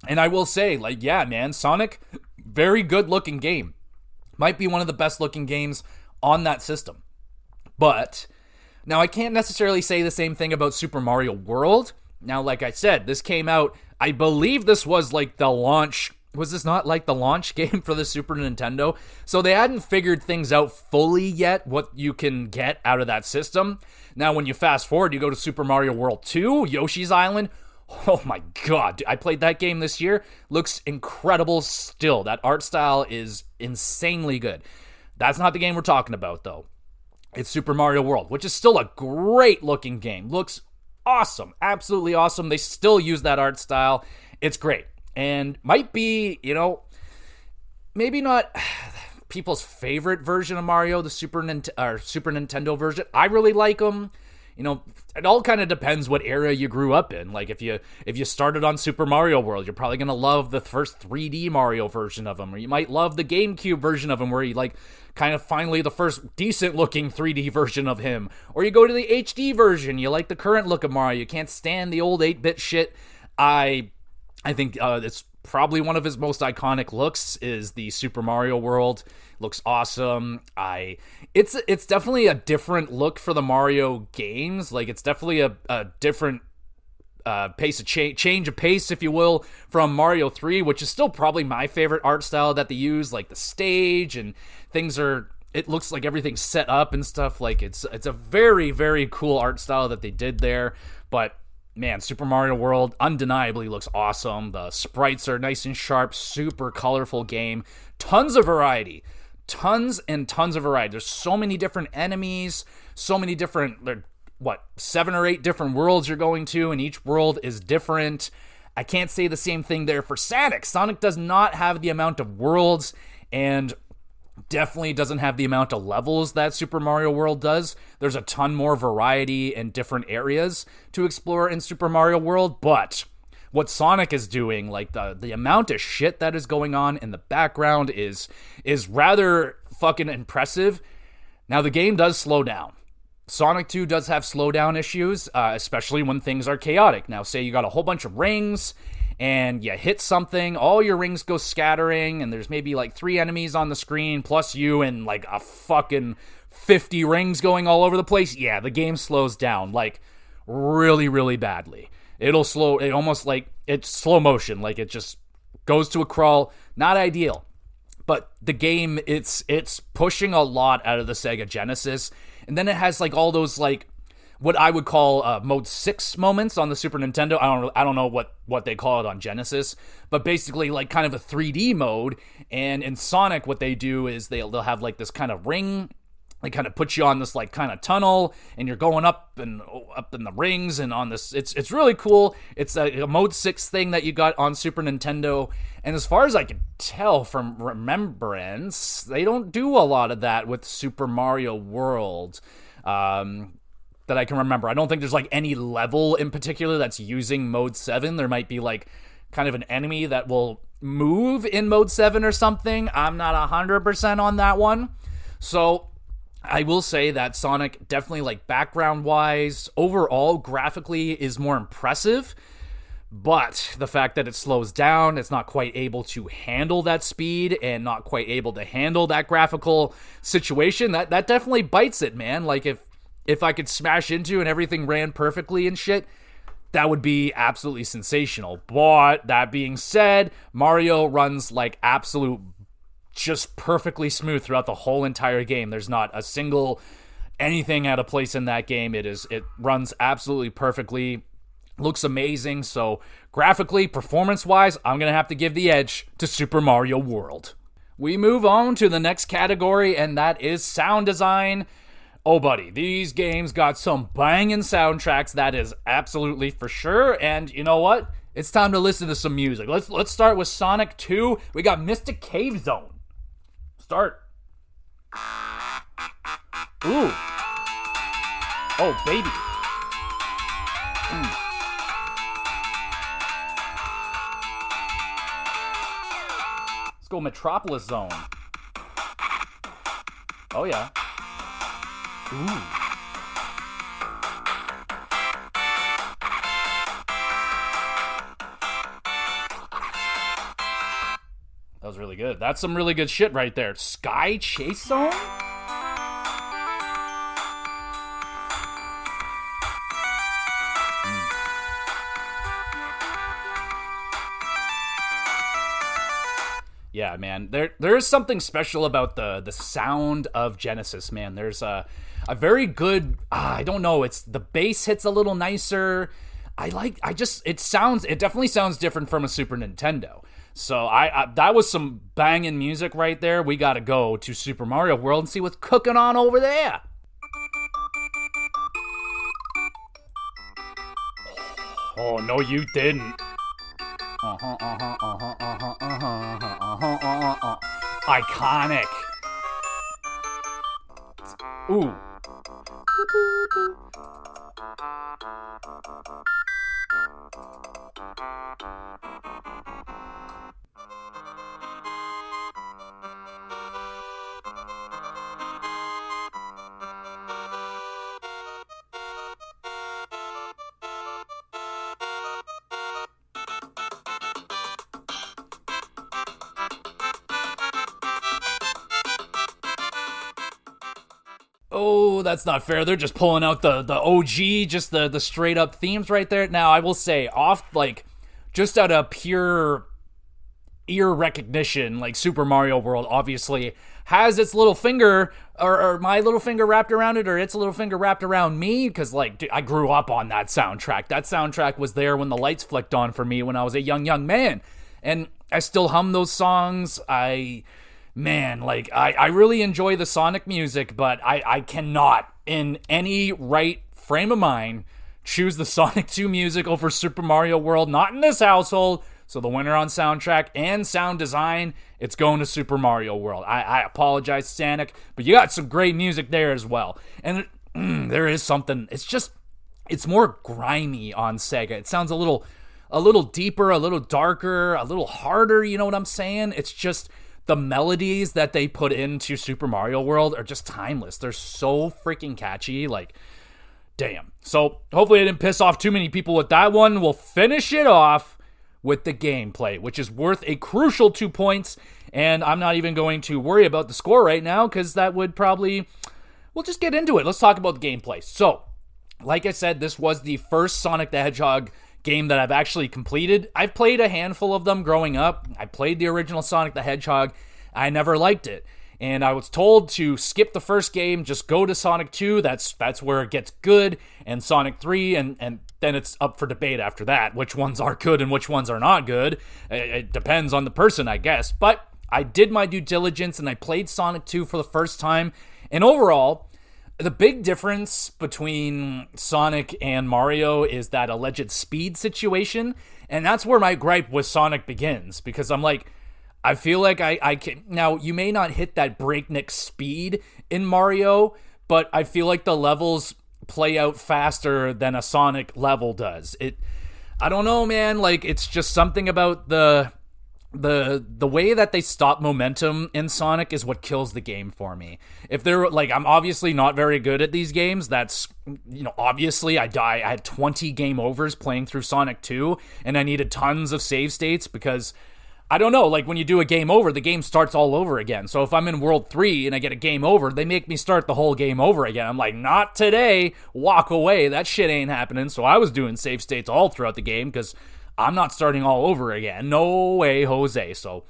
And I will say, like, yeah, man, Sonic, very good looking game. Might be one of the best looking games on that system. But, now I can't necessarily say the same thing about Super Mario World. Now, like I said, this came out, I believe this was like the launch. Was this not like the launch game for the Super Nintendo? So they hadn't figured things out fully yet, what you can get out of that system. Now, when you fast forward, you go to Super Mario World 2, Yoshi's Island. Oh my god, I played that game this year. Looks incredible still. That art style is insanely good. That's not the game we're talking about, though. It's Super Mario World, which is still a great looking game. Looks awesome. Absolutely awesome. They still use that art style. It's great. And might be, maybe not people's favorite version of Mario, the Super Nintendo version. I really like them. It all kind of depends what era you grew up in. Like if you started on Super Mario World, you're probably gonna love the first 3D Mario version of them, or you might love the GameCube version of him, where you like kind of finally the first decent looking 3D version of him. Or you go to the HD version, you like the current look of Mario. You can't stand the old 8-bit shit. I think it's probably one of his most iconic looks is the Super Mario World. Looks awesome. It's definitely a different look for the Mario games. Like, it's definitely a different pace of change of pace, if you will, from Mario 3, which is still probably my favorite art style that they use. Like the stage and things it looks like everything's set up and stuff. Like it's a very, very cool art style that they did there. But man, Super Mario World undeniably looks awesome. The sprites are nice and sharp, super colorful game. Tons of variety. Tons and tons of variety. There's so many different enemies, so many different, 7 or 8 different worlds you're going to, and each world is different. I can't say the same thing there for Sonic. Sonic does not have the amount of worlds, and definitely doesn't have the amount of levels that Super Mario World does. There's a ton more variety and different areas to explore in Super Mario World, but what Sonic is doing, like the amount of shit that is going on in the background is rather fucking impressive. Now, the game does slow down. Sonic 2 does have slowdown issues, especially when things are chaotic. Now, say you got a whole bunch of rings, and you hit something, all your rings go scattering, and there's maybe like 3 enemies on the screen, plus you and like a fucking 50 rings going all over the place. Yeah, the game slows down, like, really, really badly. It's slow motion, like it just goes to a crawl. Not ideal. But the game, it's pushing a lot out of the Sega Genesis, and then it has like all those like what I would call Mode 6 moments on the Super Nintendo. I don't know what they call it on Genesis, but basically like kind of a 3D mode. And in Sonic, what they do is they'll have like this kind of ring. They kind of put you on this like kind of tunnel, and you're going up in the rings and on this. It's really cool. It's a Mode 6 thing that you got on Super Nintendo. And as far as I can tell from remembrance, they don't do a lot of that with Super Mario World. That I can remember. I don't think there's like any level in particular that's using Mode 7. There might be like kind of an enemy that will move in Mode 7 or something. I'm not 100% on that one. So I will say that Sonic definitely, like, background-wise, overall, graphically, is more impressive. But the fact that it slows down, it's not quite able to handle that speed and not quite able to handle that graphical situation, that definitely bites it, man. Like, if I could smash into and everything ran perfectly and shit, that would be absolutely sensational. But that being said, Mario runs like absolute, just perfectly smooth throughout the whole entire game. There's not a single anything out of place in that game. It runs absolutely perfectly, looks amazing. So graphically, performance-wise, I'm going to have to give the edge to Super Mario World. We move on to the next category, and that is sound design. Oh, buddy, these games got some banging soundtracks, that is absolutely for sure. And you know what? It's time to listen to some music. Let's start with Sonic 2. We got Mystic Cave Zone. Start. Ooh. Oh, baby. Let's go Metropolis Zone. Oh, yeah. Ooh. That was really good. That's some really good shit right there. Sky Chase Zone? Yeah, man. There is something special about the sound of Genesis, man. There's a very good, I don't know, it's the bass hits a little nicer. It definitely sounds different from a Super Nintendo. So that was some banging music right there. We got to go to Super Mario World and see what's cooking on over there. Oh, no, you didn't. Iconic. Ooh. Oh, that's not fair. They're just pulling out the OG, just the straight up themes right there. Now, I will say, just out of pure ear recognition, like Super Mario World obviously has its little finger, or my little finger wrapped around it, or its little finger wrapped around me, because I grew up on that soundtrack. That soundtrack was there when the lights flicked on for me when I was a young man. And I still hum those songs. I really enjoy the Sonic music, but I cannot, in any right frame of mind, choose the Sonic 2 music over Super Mario World. Not in this household. So the winner on soundtrack and sound design, it's going to Super Mario World. I apologize, Sonic, but you got some great music there as well. And there is something, it's more grimy on Sega. It sounds a little deeper, a little darker, a little harder, you know what I'm saying? It's just, the melodies that they put into Super Mario World are just timeless. They're so freaking catchy, like, damn. So hopefully I didn't piss off too many people with that one. We'll finish it off with the gameplay, which is worth a crucial 2 points, and I'm not even going to worry about the score right now, because that would probably... We'll just get into it. Let's talk about the gameplay. So, like I said, this was the first Sonic the Hedgehog game that I've actually completed. I've played a handful of them growing up. I played the original Sonic the Hedgehog. I never liked it. And I was told to skip the first game, just go to Sonic 2, that's where it gets good, and Sonic 3, and then it's up for debate after that, which ones are good and which ones are not good. It depends on the person, I guess. But I did my due diligence, and I played Sonic 2 for the first time, and overall, the big difference between Sonic and Mario is that alleged speed situation, and that's where my gripe with Sonic begins, because I'm like, I feel like I can... Now, you may not hit that breakneck speed in Mario, but I feel like the levels play out faster than a Sonic level does. I don't know, man, like, it's just something about the way that they stop momentum in Sonic is what kills the game for me. If they're like, I'm obviously not very good at these games. That's, obviously I had 20 game overs playing through Sonic 2, and I needed tons of save states because I don't know, like when you do a game over, the game starts all over again. So if I'm in World 3 and I get a game over, they make me start the whole game over again. I'm like, not today, walk away, that shit ain't happening. So I was doing save states all throughout the game because I'm not starting all over again. No way, Jose. So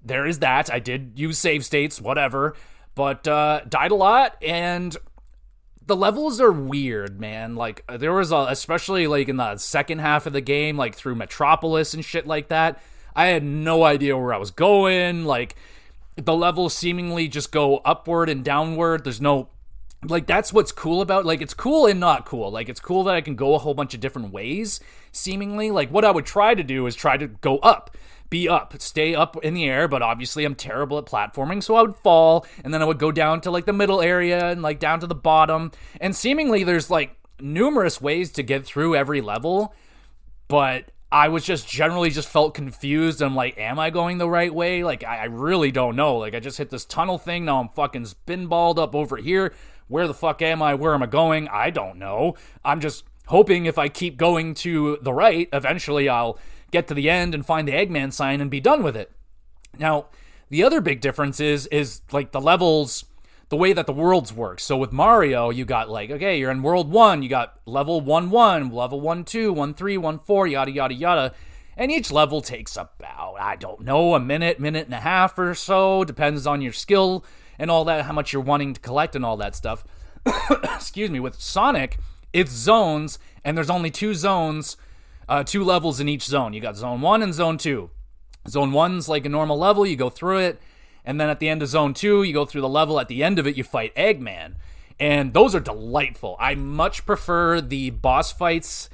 there is that. I did use save states, whatever, but died a lot, and the levels are weird, man. Like, there was especially like in the second half of the game, like through Metropolis and shit like that, I had no idea where I was going. Like, the levels seemingly just go upward and downward. There's no, like, that's what's cool about, like, it's cool and not cool. Like, it's cool that I can go a whole bunch of different ways, seemingly. Like, what I would try to do is try to go up, be up, stay up in the air, but obviously I'm terrible at platforming, so I would fall, and then I would go down to, like, the middle area and, like, down to the bottom. And seemingly there's, like, numerous ways to get through every level, but I was just generally just felt confused. I'm like, am I going the right way? Like, I really don't know. Like, I just hit this tunnel thing. Now I'm fucking spinballed up over here. Where the fuck am I? Where am I going? I don't know. I'm just hoping if I keep going to the right, eventually I'll get to the end and find the Eggman sign and be done with it. Now, the other big difference is like the levels, the way that the worlds work. So with Mario, you got like, okay, you're in world 1, you got level 1-1, level 1-2, 1-3, 1-4, yada, yada, yada. And each level takes about, I don't know, a minute and a half or so, depends on your skill and all that, how much you're wanting to collect and all that stuff. Excuse me. With Sonic, it's zones, and there's only 2 zones, 2 levels in each zone. You got zone 1 and zone 2. Zone 1's like a normal level, you go through it. And then at the end of Zone 2, you go through the level. At the end of it, you fight Eggman. And those are delightful. I much prefer the boss fights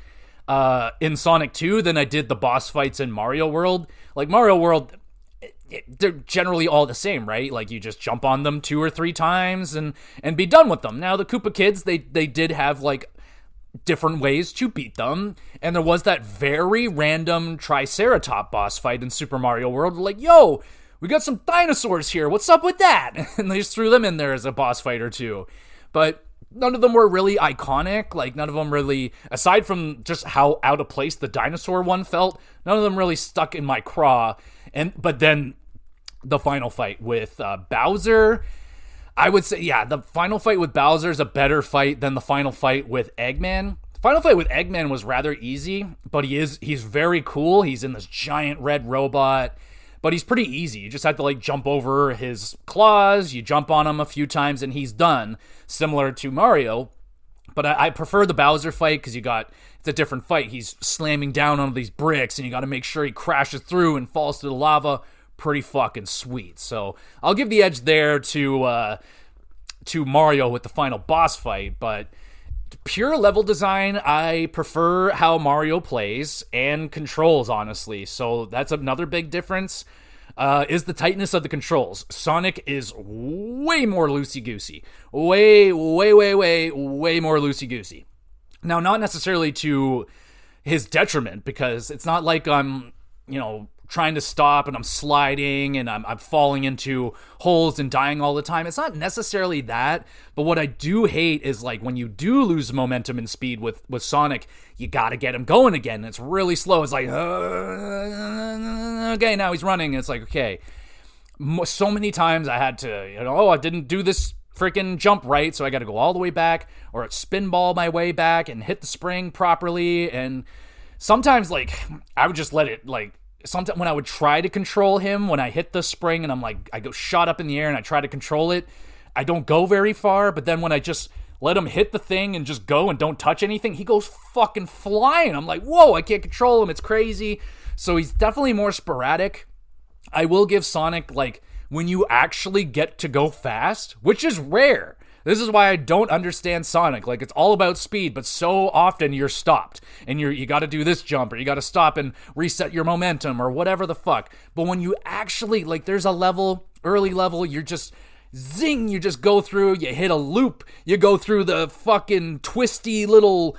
in Sonic 2 than I did the boss fights in Mario World. Like, Mario World, they're generally all the same, right? Like, you just jump on them 2 or 3 times and be done with them. Now, the Koopa Kids, they did have, like, different ways to beat them. And there was that very random Triceratop boss fight in Super Mario World. Like, yo, we got some dinosaurs here. What's up with that? And they just threw them in there as a boss fight or two. But none of them were really iconic. Like, none of them really, aside from just how out of place the dinosaur one felt, none of them really stuck in my craw. But then the final fight with Bowser, I would say, yeah, the final fight with Bowser is a better fight than the final fight with Eggman. The final fight with Eggman was rather easy, but he's very cool. He's in this giant red robot. But he's pretty easy. You just have to, like, jump over his claws, you jump on him a few times, and he's done, similar to Mario. But I prefer the Bowser fight, because it's a different fight. He's slamming down on these bricks, and you gotta make sure he crashes through and falls to the lava. Pretty fucking sweet. So, I'll give the edge there to Mario with the final boss fight, but pure level design, I prefer how Mario plays and controls, honestly. So that's another big difference, is the tightness of the controls. Sonic is way more loosey-goosey. Way more loosey-goosey. Now, not necessarily to his detriment, because it's not like I'm, trying to stop and I'm sliding and I'm falling into holes and dying all the time. It's not necessarily that, but what I do hate is, like, when you do lose momentum and speed with Sonic, you gotta get him going again. It's really slow. It's like, okay, now he's running. It's like, okay. So many times I had to, I didn't do this freaking jump right, so I gotta go all the way back, or spinball my way back and hit the spring properly. And sometimes, like, I would just let it, like, sometimes when I would try to control him, when I hit the spring and I'm like, I go shot up in the air and I try to control it, I don't go very far. But then when I just let him hit the thing and just go and don't touch anything, he goes fucking flying. I'm like, whoa, I can't control him. It's crazy. So he's definitely more sporadic. I will give Sonic, like, when you actually get to go fast, which is rare. This is why I don't understand Sonic. Like, it's all about speed, but so often you're stopped. And you got to do this jump, or you got to stop and reset your momentum, or whatever the fuck. But when you actually, like, there's a level, early level, you're just, zing, you just go through, you hit a loop, you go through the fucking twisty little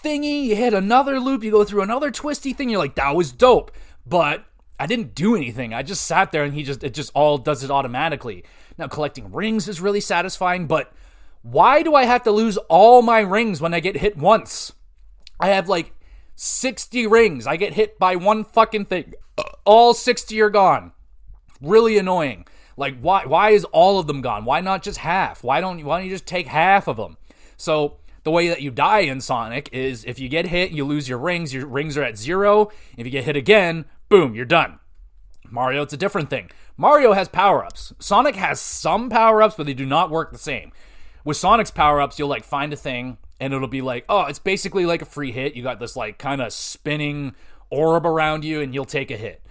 thingy, you hit another loop, you go through another twisty thing, you're like, that was dope. But I didn't do anything. I just sat there and it just all does it automatically. Now, collecting rings is really satisfying, but why do I have to lose all my rings when I get hit once? I have, like, 60 rings. I get hit by one fucking thing. All 60 are gone. Really annoying. Like, why is all of them gone? Why not just half? Why don't you just take half of them? So the way that you die in Sonic is if you get hit, you lose your rings are at 0. If you get hit again, boom, you're done. Mario, it's a different thing. Mario has power-ups. Sonic has some power-ups, but they do not work the same. With Sonic's power-ups, you'll like find a thing, and it'll be like, oh, it's basically like a free hit. You got this like kind of spinning orb around you, and you'll take a hit.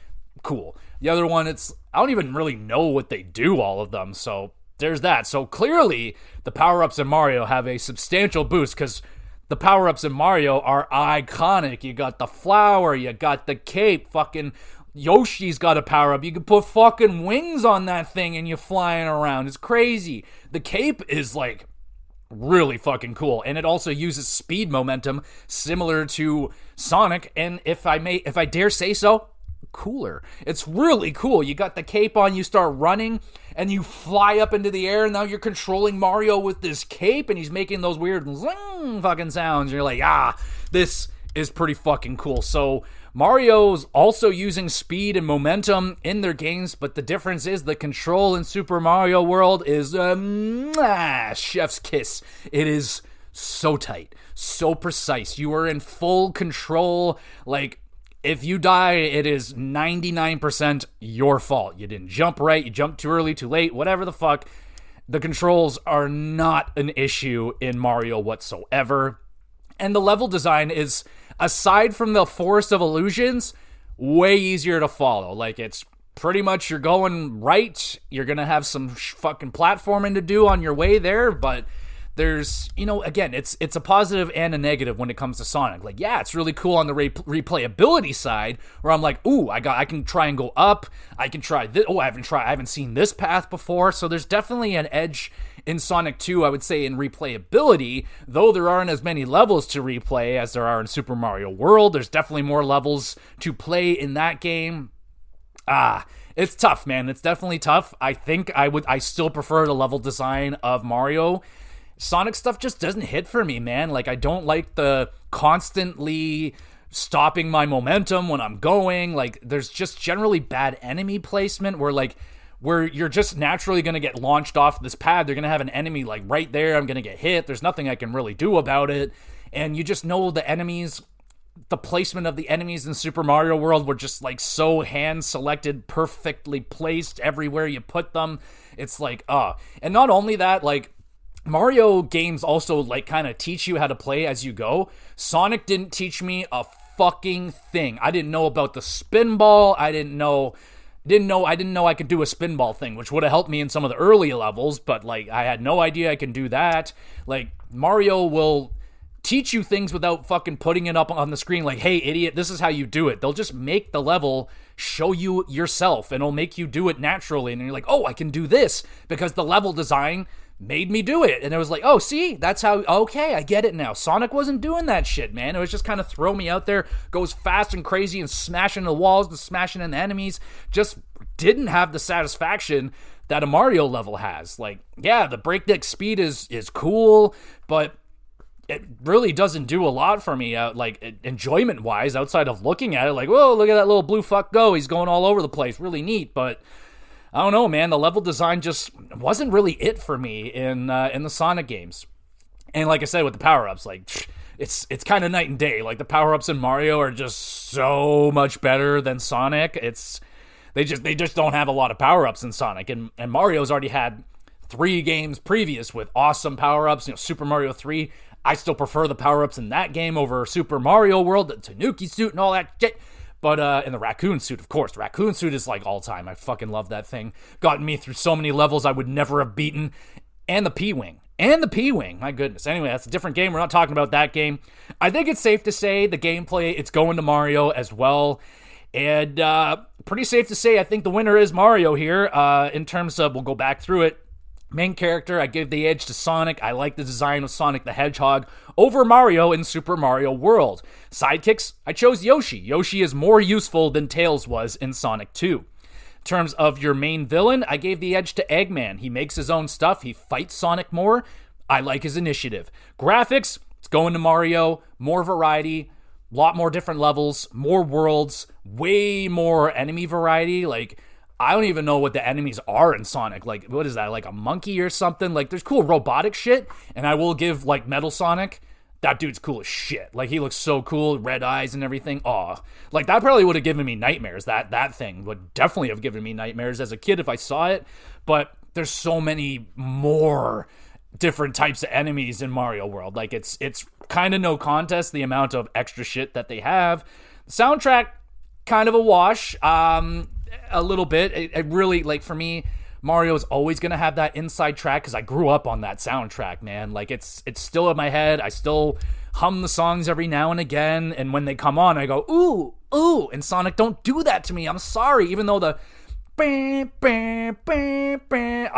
Cool. The other one, I don't even really know what they do, all of them, so there's that. So clearly, the power-ups in Mario have a substantial boost, because the power-ups in Mario are iconic. You got the flower, you got the cape, fucking Yoshi's got a power-up. You can put fucking wings on that thing and you're flying around. It's crazy. The cape is like really fucking cool, and it also uses speed momentum similar to Sonic, and if I dare say so, cooler. It's really cool. You got the cape on, you start running, and you fly up into the air, and now you're controlling Mario with this cape, and he's making those weird zing fucking sounds, and you're like, this is pretty fucking cool. So Mario's also using speed and momentum in their games, but the difference is the control in Super Mario World is chef's kiss. It is so tight, so precise. You are in full control. Like, if you die, it is 99% your fault. You didn't jump right, you jumped too early, too late, whatever the fuck. The controls are not an issue in Mario whatsoever. And the level design is, aside from the Forest of Illusions, way easier to follow. Like, it's pretty much you're going right. You're going to have some fucking platforming to do on your way there, but there's, again, it's a positive and a negative when it comes to Sonic. Like, yeah, it's really cool on the replayability side, where I'm like, ooh, I can try and go up. I can try this. Oh, I haven't seen this path before. So there's definitely an edge in Sonic 2, I would say, in replayability, though there aren't as many levels to replay as there are in Super Mario World. There's definitely more levels to play in that game. It's tough, man. It's definitely tough. I think I still prefer the level design of Mario. Sonic stuff just doesn't hit for me, man. Like, I don't like the constantly stopping my momentum when I'm going. Like, there's just generally bad enemy placement where you're just naturally going to get launched off this pad. They're going to have an enemy like right there. I'm going to get hit. There's nothing I can really do about it. And you just know the placement of the enemies in Super Mario World were just like so hand selected, perfectly placed everywhere you put them. It's like, and not only that, like, Mario games also like kind of teach you how to play as you go. Sonic didn't teach me a fucking thing. I didn't know about the spin ball. I didn't know I could do a spin ball thing, which would have helped me in some of the early levels, but like I had no idea I can do that. Like, Mario will teach you things without fucking putting it up on the screen like, hey, idiot, this is how you do it. They'll just make the level show you yourself, and it'll make you do it naturally, and you're like, oh, I can do this because the level design made me do it. And it was like, oh, see, that's how, okay, I get it now. Sonic wasn't doing that shit, man. It was just kind of throw me out there, goes fast and crazy and smashing the walls and smashing into enemies. Just didn't have the satisfaction that a Mario level has. Like, yeah, the breakneck speed is cool, but it really doesn't do a lot for me, like, enjoyment-wise, outside of looking at it, like, whoa, look at that little blue fuck go. He's going all over the place. Really neat, but I don't know, man. The level design just wasn't really it for me in the Sonic games. And like I said, with the power-ups, like, it's kind of night and day. Like, the power-ups in Mario are just so much better than Sonic. They just don't have a lot of power-ups in Sonic. And Mario's already had 3 games previous with awesome power-ups. Super Mario 3, I still prefer the power-ups in that game over Super Mario World, the Tanuki suit and all that shit. But, and the raccoon suit, of course. The raccoon suit is, like, all time. I fucking love that thing. Gotten me through so many levels I would never have beaten. And the P-Wing. My goodness. Anyway, that's a different game. We're not talking about that game. I think it's safe to say the gameplay, it's going to Mario as well. And, pretty safe to say, I think the winner is Mario here. In terms of, we'll go back through it. Main character, I give the edge to Sonic. I like the design of Sonic the Hedgehog over Mario in Super Mario World. Sidekicks, I chose Yoshi. Yoshi is more useful than Tails was in Sonic 2. In terms of your main villain, I gave the edge to Eggman. He makes his own stuff. He fights Sonic more. I like his initiative. Graphics, it's going to Mario. More variety. lot more different levels, more worlds, way more enemy variety. Like, I don't even know what the enemies are in Sonic. Like, what is that, like a monkey or something? Like, there's cool robotic shit, and I will give, like, Metal Sonic, that dude's cool as shit. Like, he looks so cool, red eyes and everything. Aw. Like, that probably would have given me nightmares. That thing would definitely have given me nightmares as a kid if I saw it, but there's so many more different types of enemies in Mario World. Like, it's kind of no contest, the amount of extra shit that they have. Soundtrack, kind of a wash, a little bit. It really, like, for me, Mario is always going to have that inside track because I grew up on that soundtrack, man. Like, it's still in my head. I still hum the songs every now and again, and when they come on, I go, ooh, ooh, and Sonic, don't do that to me. I'm sorry, even though the I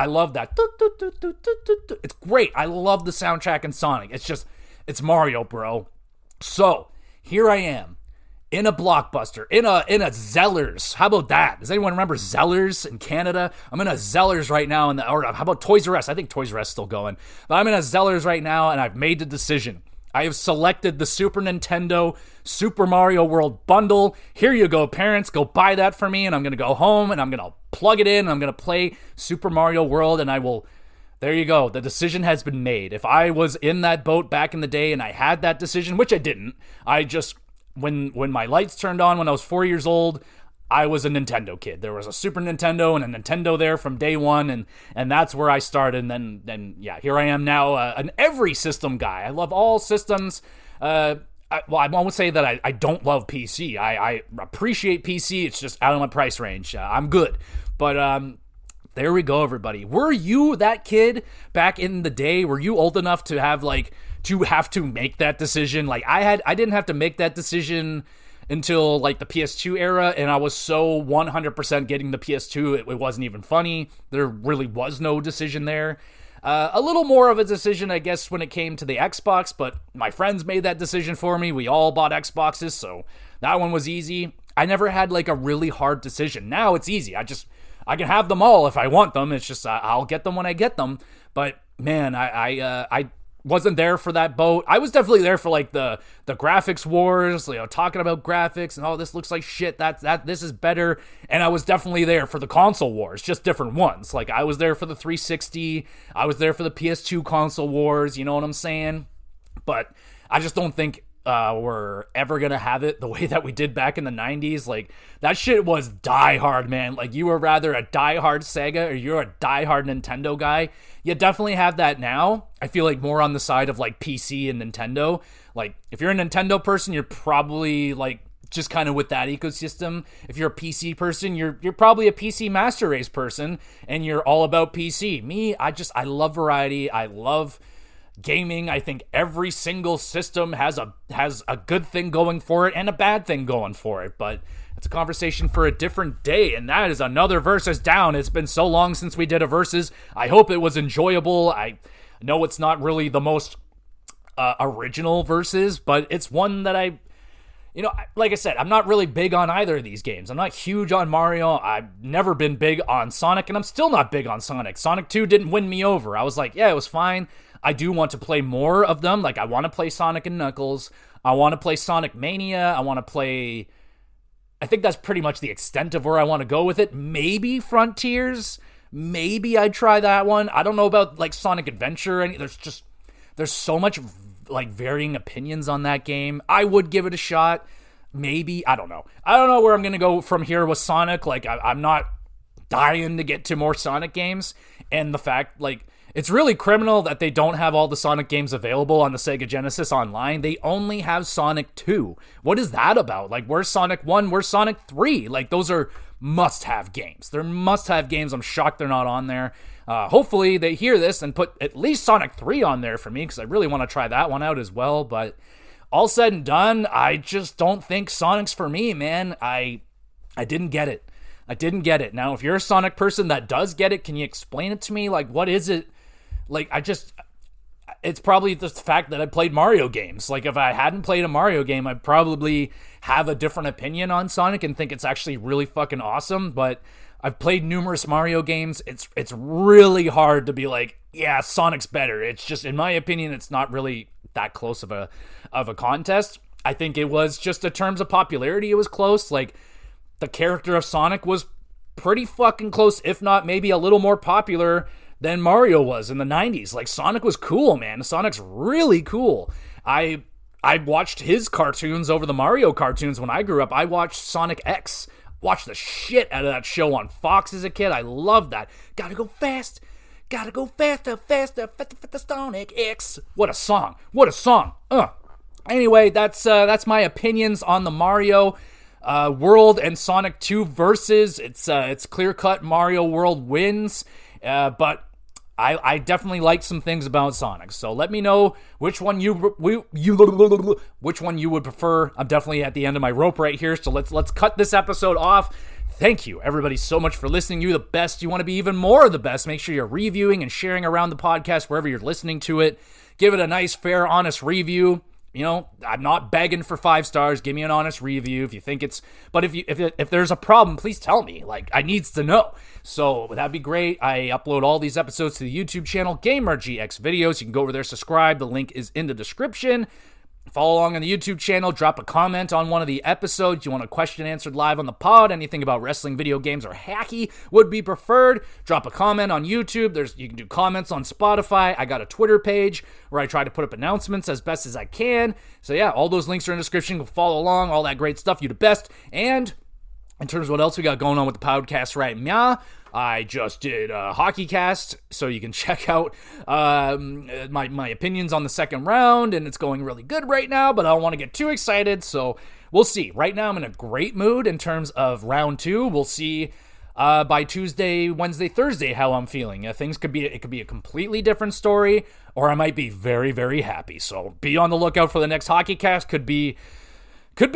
love that. It's great. I love the soundtrack in Sonic. It's Mario, bro. So, here I am. In a Blockbuster, in a Zellers. How about that? Does anyone remember Zellers in Canada? I'm in a Zellers right now, or how about Toys R Us? I think Toys R Us is still going. But I'm in a Zellers right now, and I've made the decision. I have selected the Super Nintendo Super Mario World bundle. Here you go, parents. Go buy that for me, and I'm going to go home, and I'm going to plug it in, and I'm going to play Super Mario World, and I will... There you go. The decision has been made. If I was in that boat back in the day, and I had that decision, which I didn't, I just... When my lights turned on when I was 4 years old, I was a Nintendo kid. There was a Super Nintendo and a Nintendo there from day one, and that's where I started. And then yeah, here I am now, an every system guy. I love all systems. I won't say that I don't love PC. I appreciate PC. It's just out of my price range. I'm good. But there we go, everybody. Were you that kid back in the day? Were you old enough to have to make that decision? Like, I didn't have to make that decision until like the PS2 era, and I was so 100% getting the PS2, it wasn't even funny. There really was no decision there. A little more of a decision, I guess, when it came to the Xbox, but my friends made that decision for me. We all bought Xboxes, so that one was easy. I never had like a really hard decision. Now it's easy. I can have them all if I want them. It's just I'll get them when I get them. But man, I wasn't there for that boat. I was definitely there for like the graphics wars, talking about graphics and this looks like shit. This is better. And I was definitely there for the console wars, just different ones. Like, I was there for the 360. I was there for the PS2 console wars. You know what I'm saying? But I just don't think we're ever gonna have it the way that we did back in the 90s. Like, that shit was die hard, man. Like, you were rather a die hard Sega or you're a die hard Nintendo guy. You definitely have that now. I feel like more on the side of like PC and Nintendo. Like, if you're a Nintendo person, you're probably like just kind of with that ecosystem. If you're a PC person, you're probably a PC Master Race person, and you're all about PC. Me, I love variety. I love gaming. I think every single system has a good thing going for it and a bad thing going for it, but it's a conversation for a different day, and that is another Versus Down. It's been so long since we did a Versus. I hope it was enjoyable. I know it's not really the most original Versus, but it's one that like I said, I'm not really big on either of these games. I'm not huge on Mario. I've never been big on Sonic, and I'm still not big on Sonic. Sonic 2 didn't win me over. I was like, yeah, it was fine. I do want to play more of them. Like, I want to play Sonic and Knuckles. I want to play Sonic Mania. I want to play... I think that's pretty much the extent of where I want to go with it. Maybe Frontiers. Maybe I'd try that one. I don't know about, like, Sonic Adventure. There's so much, like, varying opinions on that game. I would give it a shot. Maybe. I don't know. I don't know where I'm going to go from here with Sonic. Like, I'm not dying to get to more Sonic games. And the fact, like... It's really criminal that they don't have all the Sonic games available on the Sega Genesis Online. They only have Sonic 2. What is that about? Like, where's Sonic 1? Where's Sonic 3? Like, those are must-have games. They're must-have games. I'm shocked they're not on there. Hopefully they hear this and put at least Sonic 3 on there for me, because I really want to try that one out as well. But all said and done, I just don't think Sonic's for me, man. I didn't get it. I didn't get it. Now, if you're a Sonic person that does get it, can you explain it to me? Like, what is it? Like, it's probably the fact that I played Mario games. Like, if I hadn't played a Mario game, I'd probably have a different opinion on Sonic and think it's actually really fucking awesome. But I've played numerous Mario games. It's really hard to be like, yeah, Sonic's better. It's just, in my opinion, it's not really that close of a contest. I think it was just in terms of popularity, it was close. Like, the character of Sonic was pretty fucking close, if not maybe a little more popular than Mario was in the 90s. Like, Sonic was cool, man. Sonic's really cool. I watched his cartoons over the Mario cartoons when I grew up. I watched Sonic X. Watched the shit out of that show on Fox as a kid. I loved that. Gotta go fast. Gotta go faster, faster, faster, faster, Sonic X. What a song. What a song. Anyway, that's my opinions on the Mario World and Sonic 2 versus. It's clear-cut Mario World wins, but I definitely like some things about Sonic. So let me know which one you would prefer. I'm definitely at the end of my rope right here, so let's cut this episode off. Thank you, everybody, so much for listening. You're the best. You want to be even more of the best. Make sure you're reviewing and sharing around the podcast wherever you're listening to it. Give it a nice, fair, honest review. You know, I'm not begging for 5 stars. Give me an honest review if you think it's. But if there's a problem, please tell me. Like, I needs to know. So that'd be great. I upload all these episodes to the YouTube channel, GamerGX Videos. You can go over there, subscribe. The link is in the description. Follow along on the YouTube channel. Drop a comment on one of the episodes. You want a question answered live on the pod? Anything about wrestling, video games, or hacky would be preferred. Drop a comment on YouTube. You can do comments on Spotify. I got a Twitter page where I try to put up announcements as best as I can. So yeah, all those links are in the description. Go follow along. All that great stuff. You the best. And in terms of what else we got going on with the podcast right now, I just did a hockey cast, so you can check out my opinions on the second round, and it's going really good right now, but I don't want to get too excited, so we'll see. Right now, I'm in a great mood in terms of round 2. We'll see by Tuesday, Wednesday, Thursday how I'm feeling. It could be a completely different story, or I might be very, very happy, so be on the lookout for the next hockey cast. Could be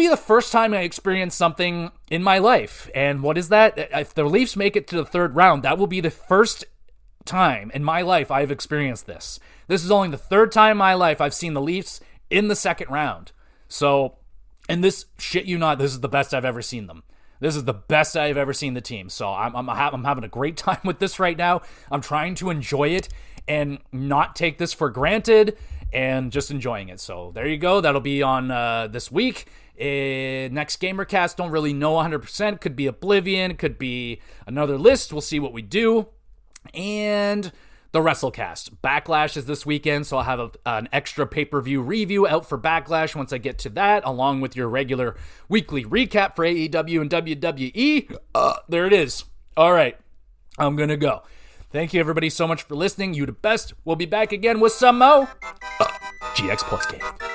the first time I experience something in my life. And what is that? If the Leafs make it to the third round, that will be the first time in my life I've experienced this. This is only the third time in my life I've seen the Leafs in the second round. So, and this, shit you not, this is the best I've ever seen them. This is the best I've ever seen the team. So I'm having a great time with this right now. I'm trying to enjoy it and not take this for granted and just enjoying it. So there you go. That'll be on this week. Next GamerCast, don't really know 100%. Could be Oblivion, could be another list. We'll see what we do. And the WrestleCast. Backlash is this weekend, so I'll have an extra pay-per-view review out for Backlash once I get to that, along with your regular weekly recap for AEW and WWE. There it is. All right, I'm going to go. Thank you, everybody, so much for listening. You the best. We'll be back again with some more GX Plus game.